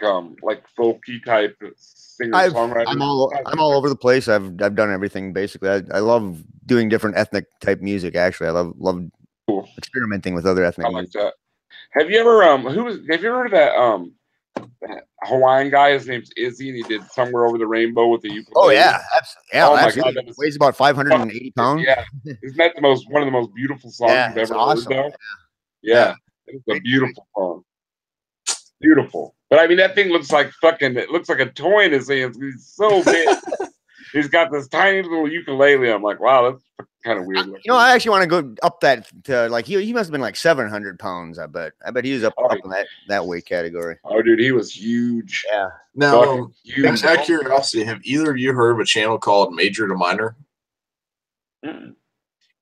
folky type singer-songwriter? I'm all over the place. I've done everything basically. I love doing different ethnic type music. Actually, I love experimenting with other ethnic. I like music. that. Have you ever have you ever heard of that Hawaiian guy? His name's Izzy, and he did Somewhere Over the Rainbow with the ukulele. Oh yeah, absolutely. My God, Weighs about 580 pounds. Yeah, isn't that one of the most beautiful songs you've ever heard? Though, yeah, it's a beautiful song. Beautiful, but I mean that thing looks like it looks like a toy in his hands. He's so big. He's got this tiny little ukulele. I'm like, wow, that's kind of weird. You know, I actually want to go up that to like he must have been like 700 pounds. I bet he was up in that weight category. Oh, dude, he was huge. Yeah. Now, huge. out of curiosity, have either of you heard of a channel called Major to Minor?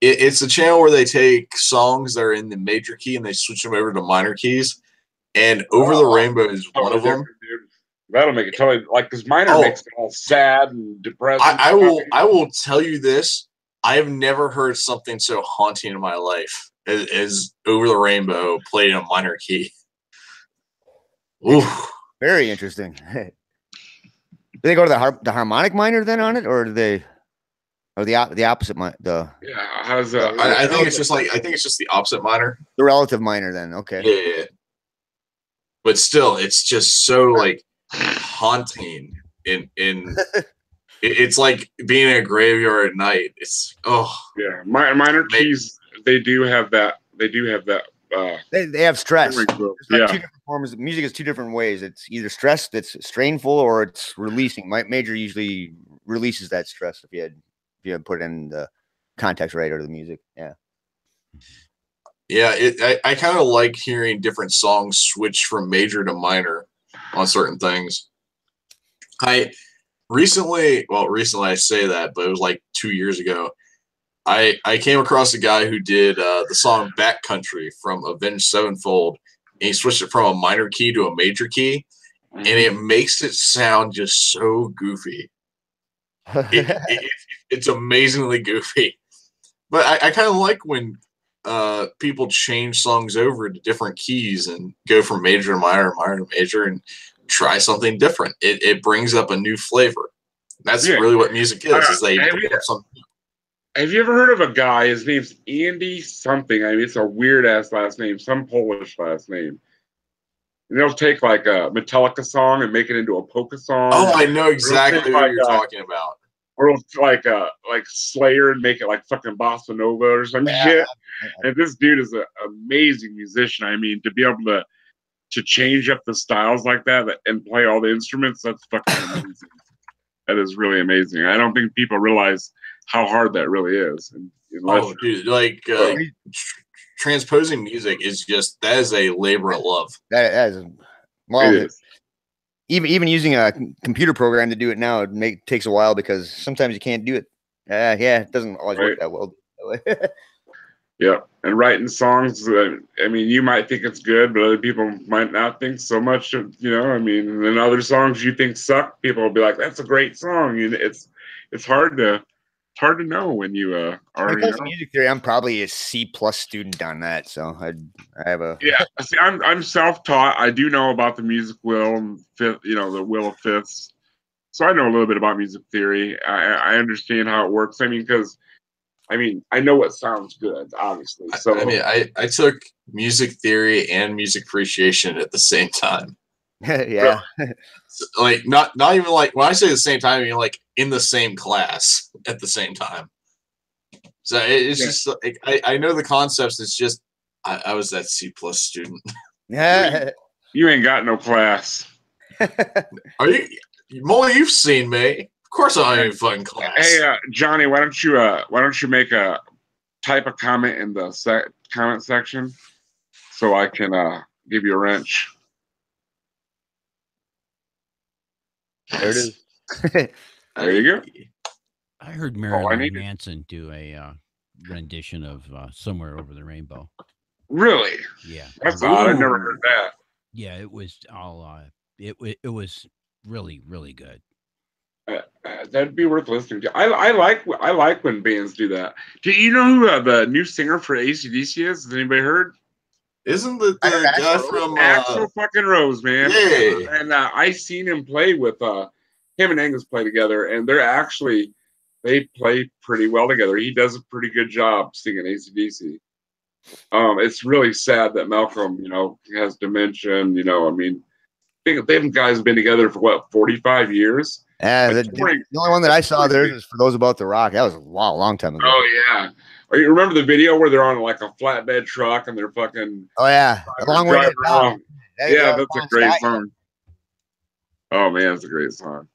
It's a channel where they take songs that are in the major key and they switch them over to minor keys. And Over the Rainbow is one of them. Dude. That'll make it totally like because minor makes it all sad and depressing. I will tell you this. I have never heard something so haunting in my life as Over the Rainbow played in a minor key. Oof. Very interesting. Do they go to the harmonic minor then on it, or do they, or the opposite minor? How's that? I think it's just the opposite minor. The relative minor then. Okay. Yeah. But still, it's just so like haunting. It's like being in a graveyard at night. It's minor keys. They do have that. They have stress. Yeah. Two different forms. Music is two different ways. It's either stress that's strainful or it's releasing. Major usually releases that stress if you had put in the context right or the music. Yeah. Yeah, I kind of like hearing different songs switch from major to minor on certain things. Recently I say that, but it was like 2 years ago. I came across a guy who did the song Backcountry from Avenged Sevenfold, and he switched it from a minor key to a major key, and it makes it sound just so goofy. It's amazingly goofy. But I kind of like when people change songs over to different keys and go from major to minor, minor to major, and try something different. It brings up a new flavor. That's really what music is they bring up something. Have you ever heard of a guy? His name's Andy something. I mean, it's a weird ass last name, some Polish last name. And they'll take like a Metallica song and make it into a polka song. Oh, I know exactly what you're talking about. Or like Slayer and make it like fucking bossa nova or some shit. And this dude is an amazing musician. I mean, to be able to change up the styles like that and play all the instruments, that's fucking amazing. That is really amazing. I don't think people realize how hard that really is. Dude, like transposing music is that is a labor of love. That is, well, even using a computer program to do it now, takes a while because sometimes you can't do it. It doesn't always work that well. Yeah, and writing songs. I mean, you might think it's good, but other people might not think so much. I mean, and then other songs you think suck, people will be like, "That's a great song." And it's hard to know when you are. When it comes to music theory, I'm probably a C+ student on that, so I have a See, I'm self-taught. I do know about the music will and fifth, the will of fifths, so I know a little bit about music theory. I understand how it works. I mean, because I know what sounds good, obviously. So I took music theory and music appreciation at the same time. Yeah. Like not even like when I say the same time, I mean like in the same class at the same time. So it's just like I know the concepts. It's just I was that C+ student. Yeah. You ain't got no class. Are you, Molly? You've seen me. Of course, I ain't fucking class. Hey, Johnny, why don't you make a type a comment in the comment section so I can give you a wrench. There it is. There you go. I heard Marilyn Manson do a rendition of "Somewhere Over the Rainbow." Really? Yeah. That's odd. I've never heard that. Yeah, it was all. It was really, really good. That'd be worth listening to. I like when bands do that. Do you know who the new singer for AC/DC is? Has anybody heard? Isn't the guy from Axl fucking Rose, man? Yeah. And I seen him play with him and Angus play together, and they play pretty well together. He does a pretty good job singing AC/DC. It's really sad that Malcolm, has dementia. And, I mean, them guys have been together for what, 45 years? Yeah, the only one that I saw there is For Those About to Rock. That was a long time ago. Oh yeah. You remember the video where they're on like a flatbed truck and they're fucking? Oh yeah, a long way down. Yeah, that's a great song. Oh man, it's a great song.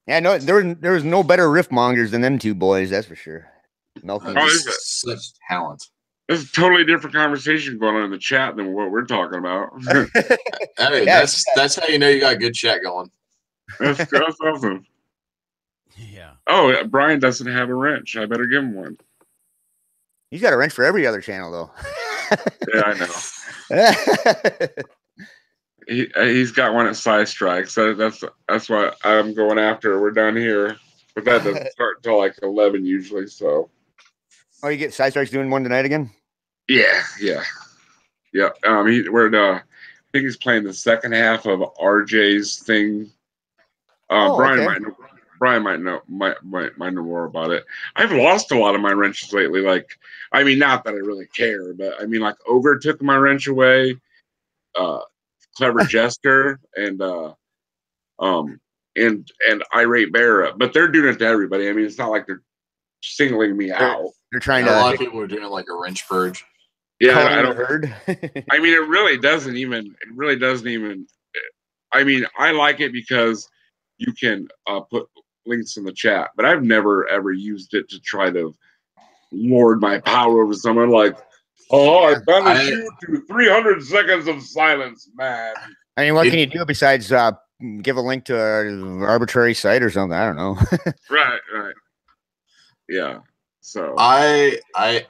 Yeah, no, there was no better riff mongers than them two boys, that's for sure. Such talent. There's a totally different conversation going on in the chat than what we're talking about. Hey, that's how you know you got a good chat going. That's awesome. Yeah. Oh, Brian doesn't have a wrench. I better give him one. He's got a wrench for every other channel, though. Yeah, I know. He's got one at Side Strike, so that's why I'm going after. We're down here, but that doesn't start until like 11 usually. So. Oh, you get Side Strike's doing one tonight again? Yeah. I think he's playing the second half of RJ's thing. Brian might know more about it. I've lost a lot of my wrenches lately. Like, I mean, not that I really care, but I mean, like, Ogre took my wrench away. Clever Jester and Irate Bear, but they're doing it to everybody. I mean, it's not like they're singling me out. They're trying to. A lot of people are doing like a wrench purge. Yeah, I don't heard. I mean, it really doesn't even. I mean, I like it because you can put links in the chat, but I've never ever used it to try to lord my power over someone. Like, I banish you to 300 seconds of silence, man. I mean, what can you do besides give a link to an arbitrary site or something? I don't know. Right. Yeah. So I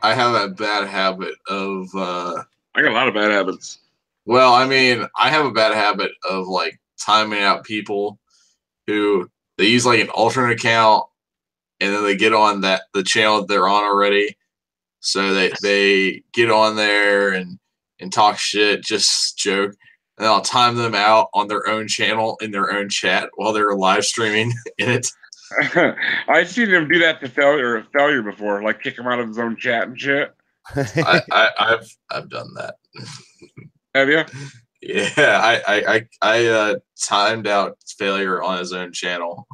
have a bad habit of I got a lot of bad habits. Well, I mean, I have a bad habit of like timing out people who they use like an alternate account and then they get on the channel that they're on already. So they get on there and talk shit, just joke. And I'll time them out on their own channel in their own chat while they're live streaming in it. I've seen him do that to failure before, like kick him out of his own chat and shit. I've done that. Have you? Yeah, I timed out failure on his own channel.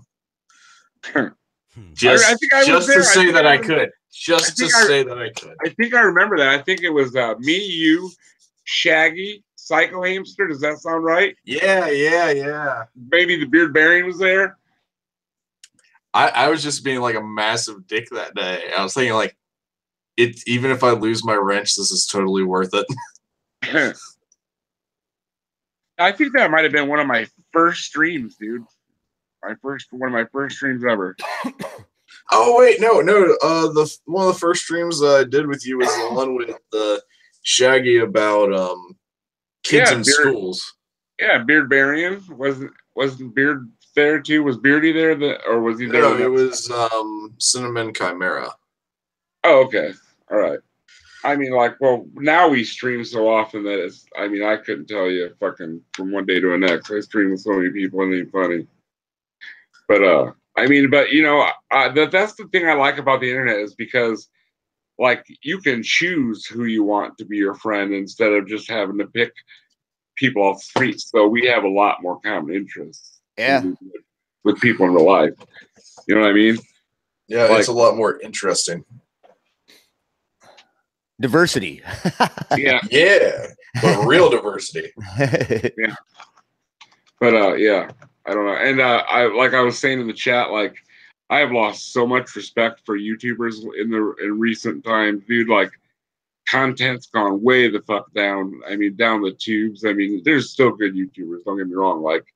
Just to say that I could. I think I remember that. I think it was me, you, Shaggy, Psycho Hamster. Does that sound right? Yeah. Maybe the Beard Baron was there. I was just being like a massive dick that day. I was thinking like, even if I lose my wrench, this is totally worth it. I think that might have been one of my first streams, dude. One of my first streams ever. Oh wait, no. One of the first streams I did with you was the one with Shaggy about kids in schools. Yeah, Beard Baron wasn't Beard there too? Was Beardy there? Or was he there? No, it was Cinnamon Chimera. Oh, okay. All right. I mean, like, well, now we stream so often that it's, I mean, I couldn't tell you fucking from one day to the next. I stream with so many people and it ain't funny. But, I mean, you know, that's the thing I like about the internet is because, like, you can choose who you want to be your friend instead of just having to pick people off the street. So we have a lot more common interests. Yeah. With people in real life. You know what I mean? Yeah, like, it's a lot more interesting. Diversity. Yeah. But real diversity. Yeah. But yeah, I don't know. And I was saying in the chat, like, I have lost so much respect for YouTubers in recent times, dude. Like, content's gone way the fuck down. I mean, down the tubes. I mean, there's still good YouTubers, don't get me wrong. Like,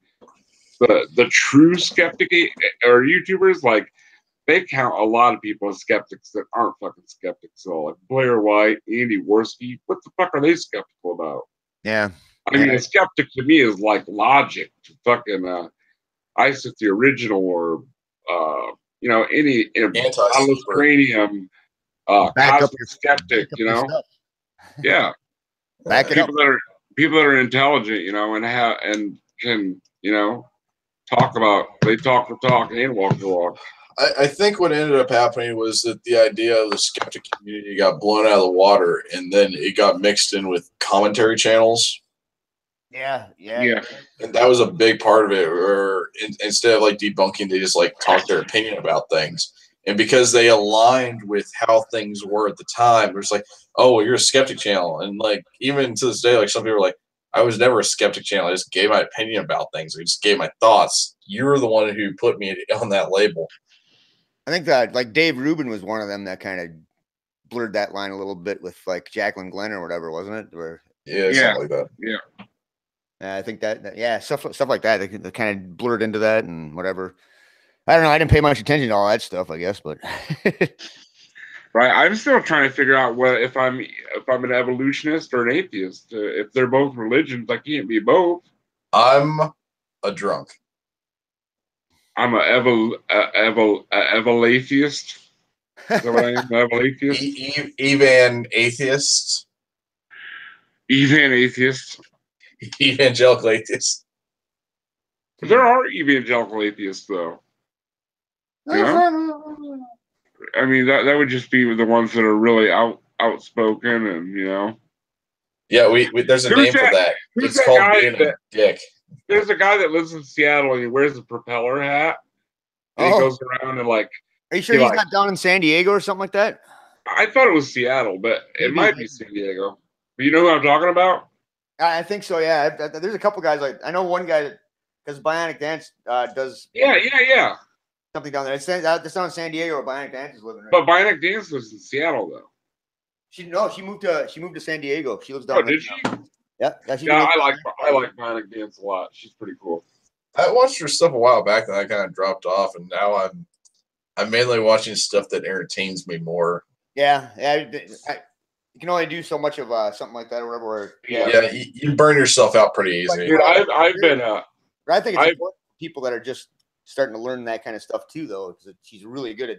the true skeptic or YouTubers, like, they count a lot of people as skeptics that aren't fucking skeptics. So, like Blair White, Andy Worski, what the fuck are they skeptical about? Yeah. I mean, a skeptic to me is like logic to fucking ISIS the original or you know, any Atlas Cranium cosmic skeptic, you know? Yeah. Back it up. People that are intelligent, you know, and can, you know, talk the talk and walk the walk. I think what ended up happening was that the idea of the skeptic community got blown out of the water, and then it got mixed in with commentary channels. Yeah. And that was a big part of it. Or instead of like debunking, they just like talk their opinion about things. And because they aligned with how things were at the time, it was like, oh, well, you're a skeptic channel. And like even to this day, like some people are like, I was never a skeptic channel. I just gave my opinion about things. I just gave my thoughts. You were the one who put me on that label. I think that like Dave Rubin was one of them that kind of blurred that line a little bit with like Jacqueline Glenn or whatever, wasn't it? Or something like that. Yeah. I think that stuff like that. They kind of blurred into that and whatever. I don't know. I didn't pay much attention to all that stuff, I guess, but right. I'm still trying to figure out if I'm an evolutionist or an atheist. If they're both religions, I can't be both. I'm a drunk. I'm a evol-atheist. Is that what I am? Evol-atheist? Evan atheist. Evan atheist. Evangelical atheist. There are evangelical atheists, though. You know? I mean, that would just be the ones that are really outspoken, and you know. Yeah, there's a name for that. It's called being a dick. There's a guy that lives in Seattle and he wears a propeller hat. And he goes around and like. Are you sure he's not down in San Diego or something like that? I thought it was Seattle, but it might be San Diego. But you know who I'm talking about? I think so. Yeah, there's a couple guys like I know one guy that does Bionic Dance. Does something down there. It's down in San Diego where Bionic Dance is living. Right? But Bionic Dance was in Seattle though. She moved to San Diego. She lives down there. Did she? Yeah. I like Bionic Dance a lot. She's pretty cool. I watched her stuff a while back, and I kind of dropped off, and now I'm mainly watching stuff that entertains me more. Yeah. You can only do so much of something like that or whatever. Yeah, you burn yourself out pretty easy. Dude, I've been. I think it's important for people that are just starting to learn that kind of stuff too, though, because she's really good at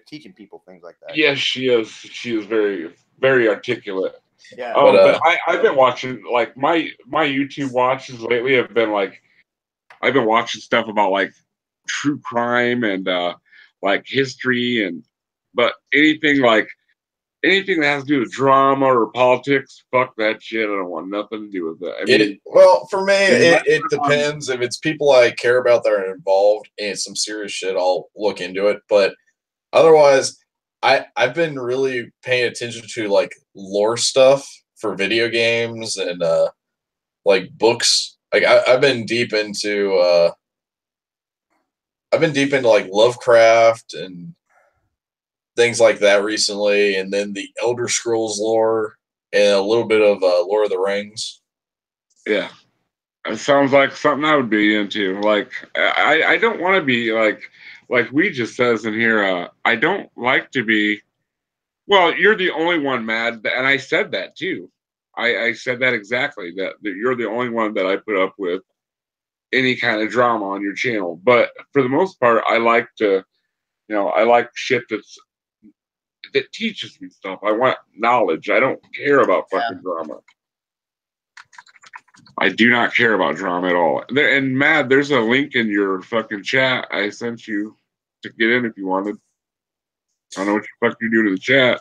teaching people things like that. Yes, she is. She is very, very articulate. Yeah. But I've been watching like my YouTube watches lately have been like I've been watching stuff about like true crime and like history but anything that has to do with drama or politics, fuck that shit. I don't want nothing to do with that. I mean, for me, it depends. If it's people I care about that are involved in some serious shit, I'll look into it. But otherwise, I've been really paying attention to like lore stuff for video games and like books. Like I've been deep into like Lovecraft and things like that recently, and then the Elder Scrolls lore and a little bit of Lord of the Rings. Yeah, it sounds like something I would be into. Like I don't want to be like we just says in here. I don't like to be. Well, you're the only one, Mad, and I said that too. I said that exactly. That you're the only one that I put up with any kind of drama on your channel. But for the most part, I like to, I like shit that teaches me stuff. I want knowledge. I don't care about fucking drama. I do not care about drama at all. And Mad, there's a link in your fucking chat I sent you to get in if you wanted. I don't know what the fuck you're doing to the chat.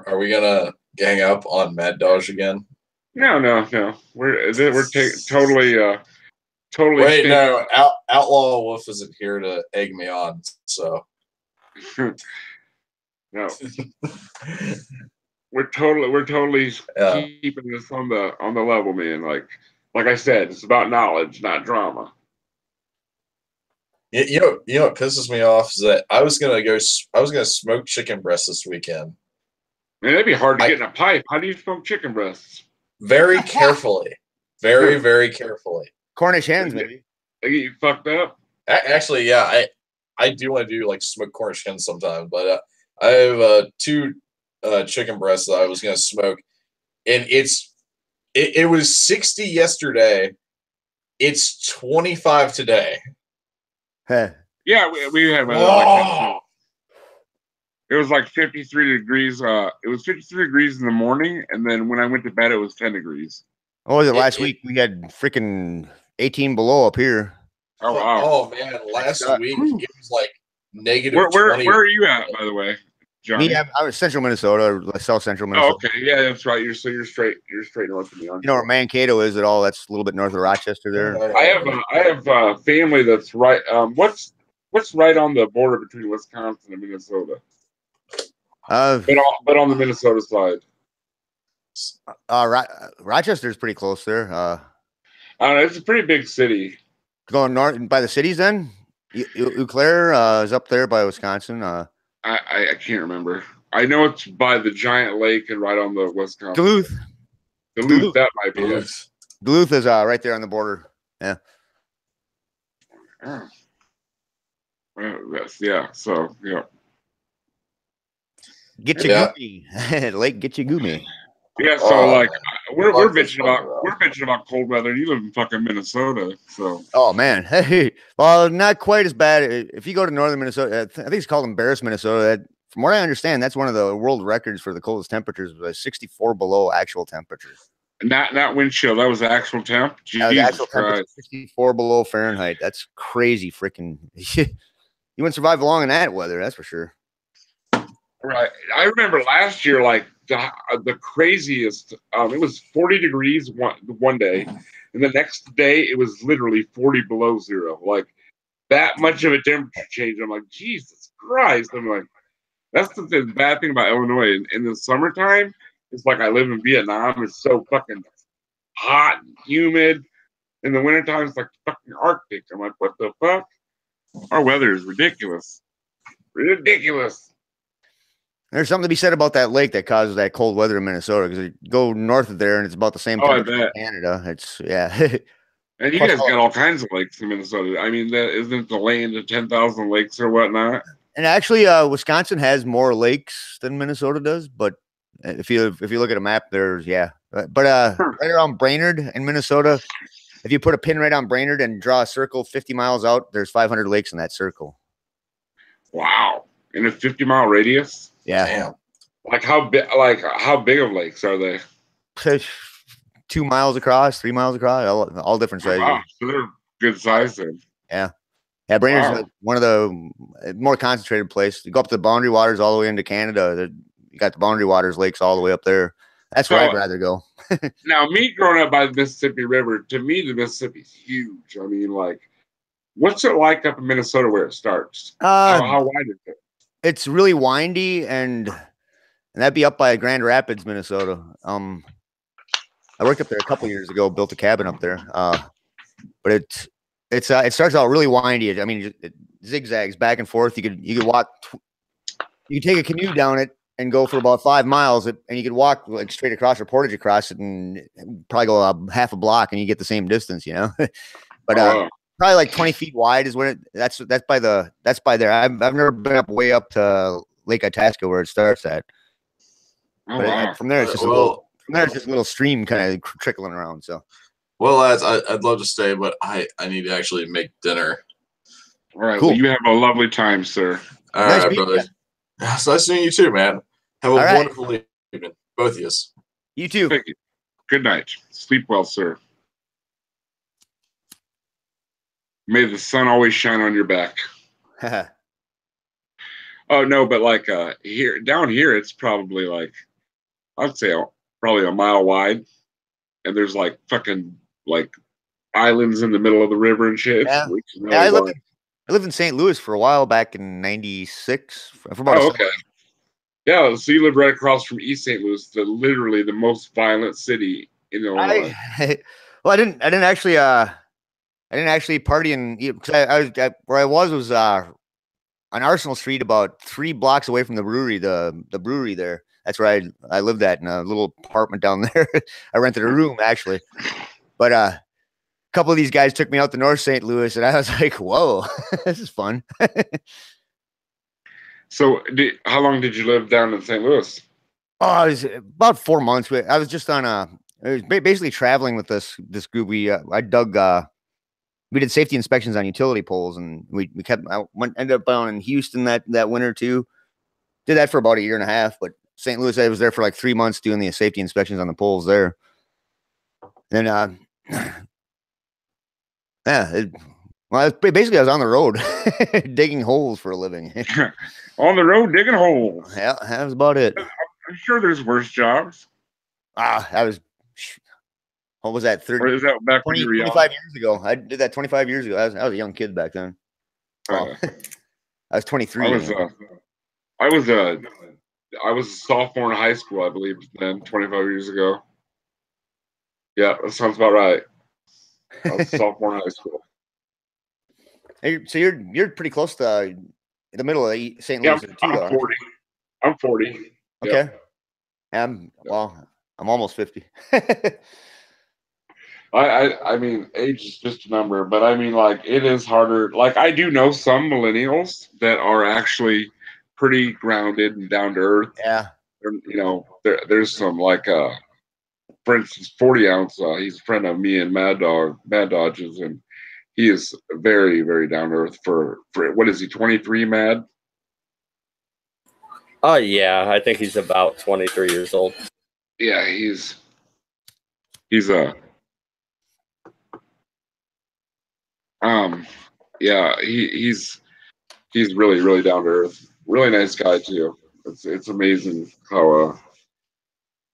Are we gonna gang up on Mad Dodge again? No. We're totally. Wait, no. Outlaw Wolf isn't here to egg me on, so. No. we're totally keeping this on the level, man. Like I said, it's about knowledge, not drama. You know what pisses me off is that I was gonna smoke chicken breasts this weekend. Man, that'd be hard to get in a pipe. How do you smoke chicken breasts? Very carefully, very very carefully. Cornish hens, maybe. They get you fucked up. Actually, yeah, I do want to do like smoked Cornish hens sometimes, but I have 2 chicken breasts that I was gonna smoke, and it was 60 yesterday. It's 25 today. Huh. Yeah, we had like it was like 53 degrees. It was 53 degrees in the morning, and then when I went to bed, it was 10 degrees. What was it last week? We had freaking 18 below up here. Oh wow! Oh man, last week it was like negative. Where are you at, by the way, Johnny? Me, I was Central Minnesota, South Central Minnesota. Oh, okay, yeah, that's right. You're straight north of me. You know where Mankato is at all? That's a little bit north of Rochester there. I have family that's right. What's right on the border between Wisconsin and Minnesota? But on the Minnesota side. Rochester's pretty close there. It's a pretty big city. Going north by the cities, then Eau Claire is up there by Wisconsin. I can't remember. I know it's by the giant lake and right on the Wisconsin. Duluth. That might be it. Duluth is right there on the border. Yeah. Yeah. So yeah. Get you goomy. Lake get you goomy. Yeah, so like we're bitching about cold weather. You live in fucking Minnesota, so. Oh man, hey, well, not quite as bad. If you go to northern Minnesota, I think it's called Embarrass, Minnesota. From what I understand, that's one of the world records for the coldest temperatures, 64 below actual temperature. Not wind chill. That was the actual temp. Jesus actual Christ. 64 below Fahrenheit. That's crazy, freaking. You wouldn't survive long in that weather, that's for sure. Right. I remember last year, like the craziest. It was 40 degrees one day, and the next day it was literally 40 below zero. Like that much of a temperature change. I'm like, Jesus Christ. I'm like, that's the bad thing about Illinois. In the summertime, it's like I live in Vietnam. It's so fucking hot and humid. In the wintertime, it's like fucking Arctic. I'm like, what the fuck? Our weather is ridiculous. Ridiculous. There's something to be said about that lake that causes that cold weather in Minnesota, because you go north of there and it's about the same temperature in Canada. It's And you guys got all kinds of lakes in Minnesota. I mean, that isn't the land of 10,000 lakes or whatnot. And actually, Wisconsin has more lakes than Minnesota does. But if you look at a map, there's but right around Brainerd in Minnesota, if you put a pin right on Brainerd and draw a circle 50 miles out, there's 500 lakes in that circle. Wow! In a 50-mile radius. Yeah. Damn. Like how big of lakes are they? 2 miles across, 3 miles across, all different sizes. Wow, so they're good size then. Yeah. Brainerd's one of the more concentrated places. You go up to the Boundary Waters all the way into Canada. You got the Boundary Waters lakes all the way up there. That's where I'd rather go. Now, me growing up by the Mississippi River, to me, the Mississippi's huge. I mean, like, what's it like up in Minnesota where it starts? How wide is it? It's really windy, and that'd be up by Grand Rapids, Minnesota. I worked up there a couple years ago, built a cabin up there. But it starts out really windy. I mean, it zigzags back and forth. You could walk. You could take a canoe down it and go for about 5 miles, and you could walk like straight across or portage across it, and probably go half a block, and you get the same distance, you know. But probably like 20 feet wide is when that's by there. I've never been way up to Lake Itasca where it starts at. But from there it's just a little stream kind of trickling around. So, well, lads, I'd love to stay, but I need to actually make dinner. All right, cool. Well, you have a lovely time, sir. All right, brother. It's nice seeing you too, man. Have a wonderful evening, both of you. You too. Thank you. Good night. Sleep well, sir. May the sun always shine on your back. Oh no, but like down here, it's probably like, I'd say probably a mile wide, and there's like fucking like islands in the middle of the river and shit. Yeah, I lived in St. Louis for a while back in '96. Okay. Yeah, so you live right across from East St. Louis, literally the most violent city in Illinois. Well, I didn't actually party in, because where I was on Arsenal Street, about 3 blocks away from the brewery. The brewery there. That's where I lived at, in a little apartment down there. I rented a room actually, but a couple of these guys took me out to North St. Louis, and I was like, "Whoa, this is fun." So, how long did you live down in St. Louis? Oh, it was about 4 months. I was just on I was basically traveling with this group. We did safety inspections on utility poles, and ended up down in Houston that winter too. Did that for about 1.5 years, but St. Louis, I was there for like 3 months doing the safety inspections on the poles there. And basically I was on the road digging holes for a living. On the road digging holes. Yeah, that was about it. I'm sure there's worse jobs. What was that? 30, or is that back 25 years ago? I did that 25 years ago. I was a young kid back then. I was 23. I was a sophomore in high school, I believe, then 25 years ago. Yeah, that sounds about right. I was a sophomore in high school. So you're pretty close to the middle of St. Yeah, Louis too, I'm though. 40. I'm 40. Okay. Well, I'm almost 50. I mean, age is just a number, but I mean, like, it is harder. Like, I do know some millennials that are actually pretty grounded and down to earth. Yeah. You know, there's some, like, for instance, 40 ounce. He's a friend of me and Mad Dodges, and he is very, very down to earth for what is he, 23, Mad? Oh yeah, I think he's about 23 years old. Yeah, he's yeah, he's really, really down to earth. Really nice guy too. It's amazing how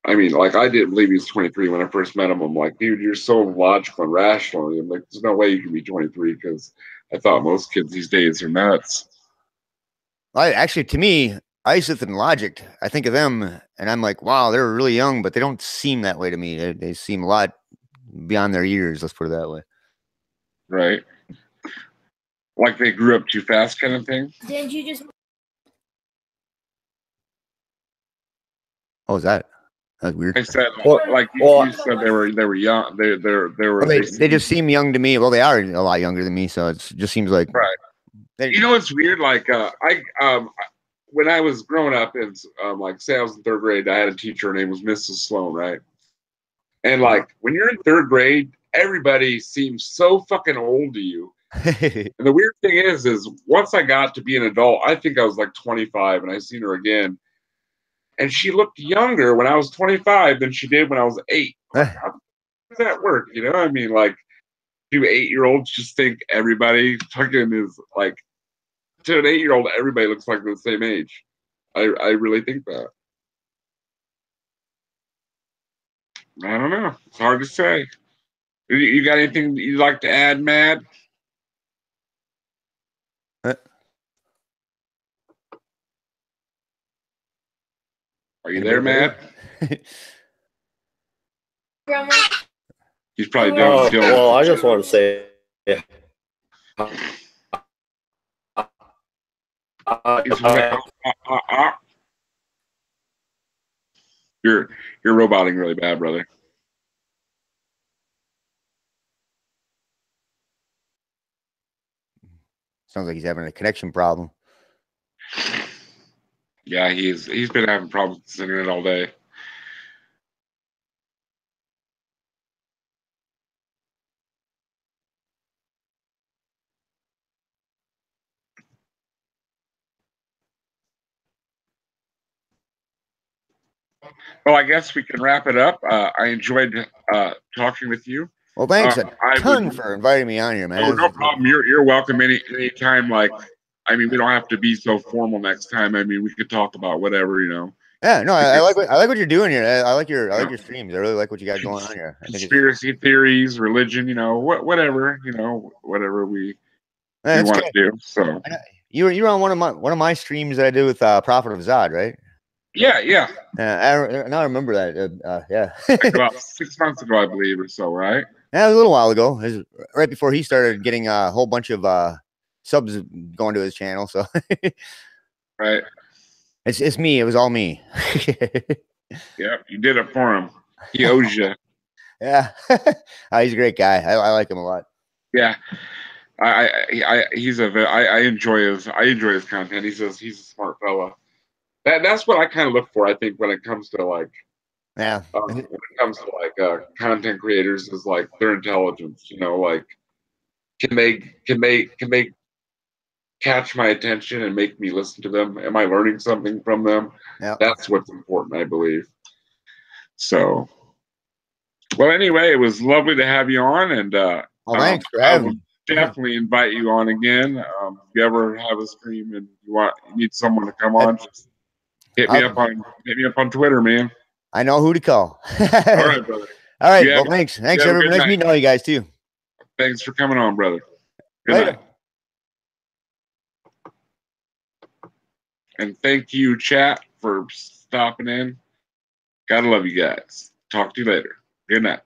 I mean, like, I didn't believe he was 23 when I first met him. I'm like, dude, you're so logical and rational. And I'm like, there's no way you can be 23, because I thought most kids these days are nuts. To me, I used to think logic. I think of them and I'm like, wow, they're really young, but they don't seem that way to me. They seem a lot beyond their years. Let's put it that way. Right. Like they grew up too fast, kind of thing. Didn't you just? Oh, is that? That's weird. I said, like you said, they were young. They were. They just seem young to me. Well, they are a lot younger than me, so it just seems like. Right. You know, it's weird. Like when I was growing up, in like, say I was in third grade, I had a teacher. Her name was Mrs. Sloan, right? And like, when you're in third grade, everybody seems so fucking old to you. And the weird thing is once I got to be an adult, I think I was like 25, and I seen her again, and she looked younger when I was 25 than she did when I was 8. Like, how does that work? You know, I mean, like, do 8-year-olds just think everybody fucking is like, to an 8-year-old, everybody looks like the same age? I really think that. I don't know. It's hard to say. You got anything you'd like to add, Matt? Are you there, Matt? Grandma. He's probably doing. Well, I just want to say, You're roboting really bad, brother. Sounds like he's having a connection problem. Yeah, he's been having problems with the internet all day. Well, I guess we can wrap it up. I enjoyed talking with you. Well, thanks a ton for inviting me on here, man. Oh, no problem. You're welcome anytime. Like, I mean, we don't have to be so formal next time. I mean, we could talk about whatever, you know. Yeah, no, I like what you're doing here. I like your streams. I really like what you got going on here. Conspiracy theories, religion, you know, whatever, you know, whatever we want to do. So you're on one of my streams that I did with Prophet of Zod, right? Yeah. Now I remember that. Yeah. Like about 6 months ago, I believe, or so, right? Yeah, it was a little while ago. It was right before he started getting a whole bunch of subs going to his channel. So, right. It's me. It was all me. Yeah, you did it for him. He owes you. Yeah, he's a great guy. I like him a lot. Yeah, I enjoy his content. He's a smart fella. That's what I kind of look for. I think when it comes to like, when it comes to like content creators, is like their intelligence. You know, like can they catch my attention and make me listen to them? Am I learning something from them? Yeah, that's what's important, I believe. So, well, anyway, it was lovely to have you on, and thanks for having me. Definitely invite you on again. If you ever have a stream and you need someone to come on, just hit me up on Twitter, man. I know who to call. All right, brother. All right. Well, thanks. Thanks, everybody. Nice meeting all you guys too. Thanks for coming on, brother. Good night. And thank you, chat, for stopping in. Gotta love you guys. Talk to you later. Good night.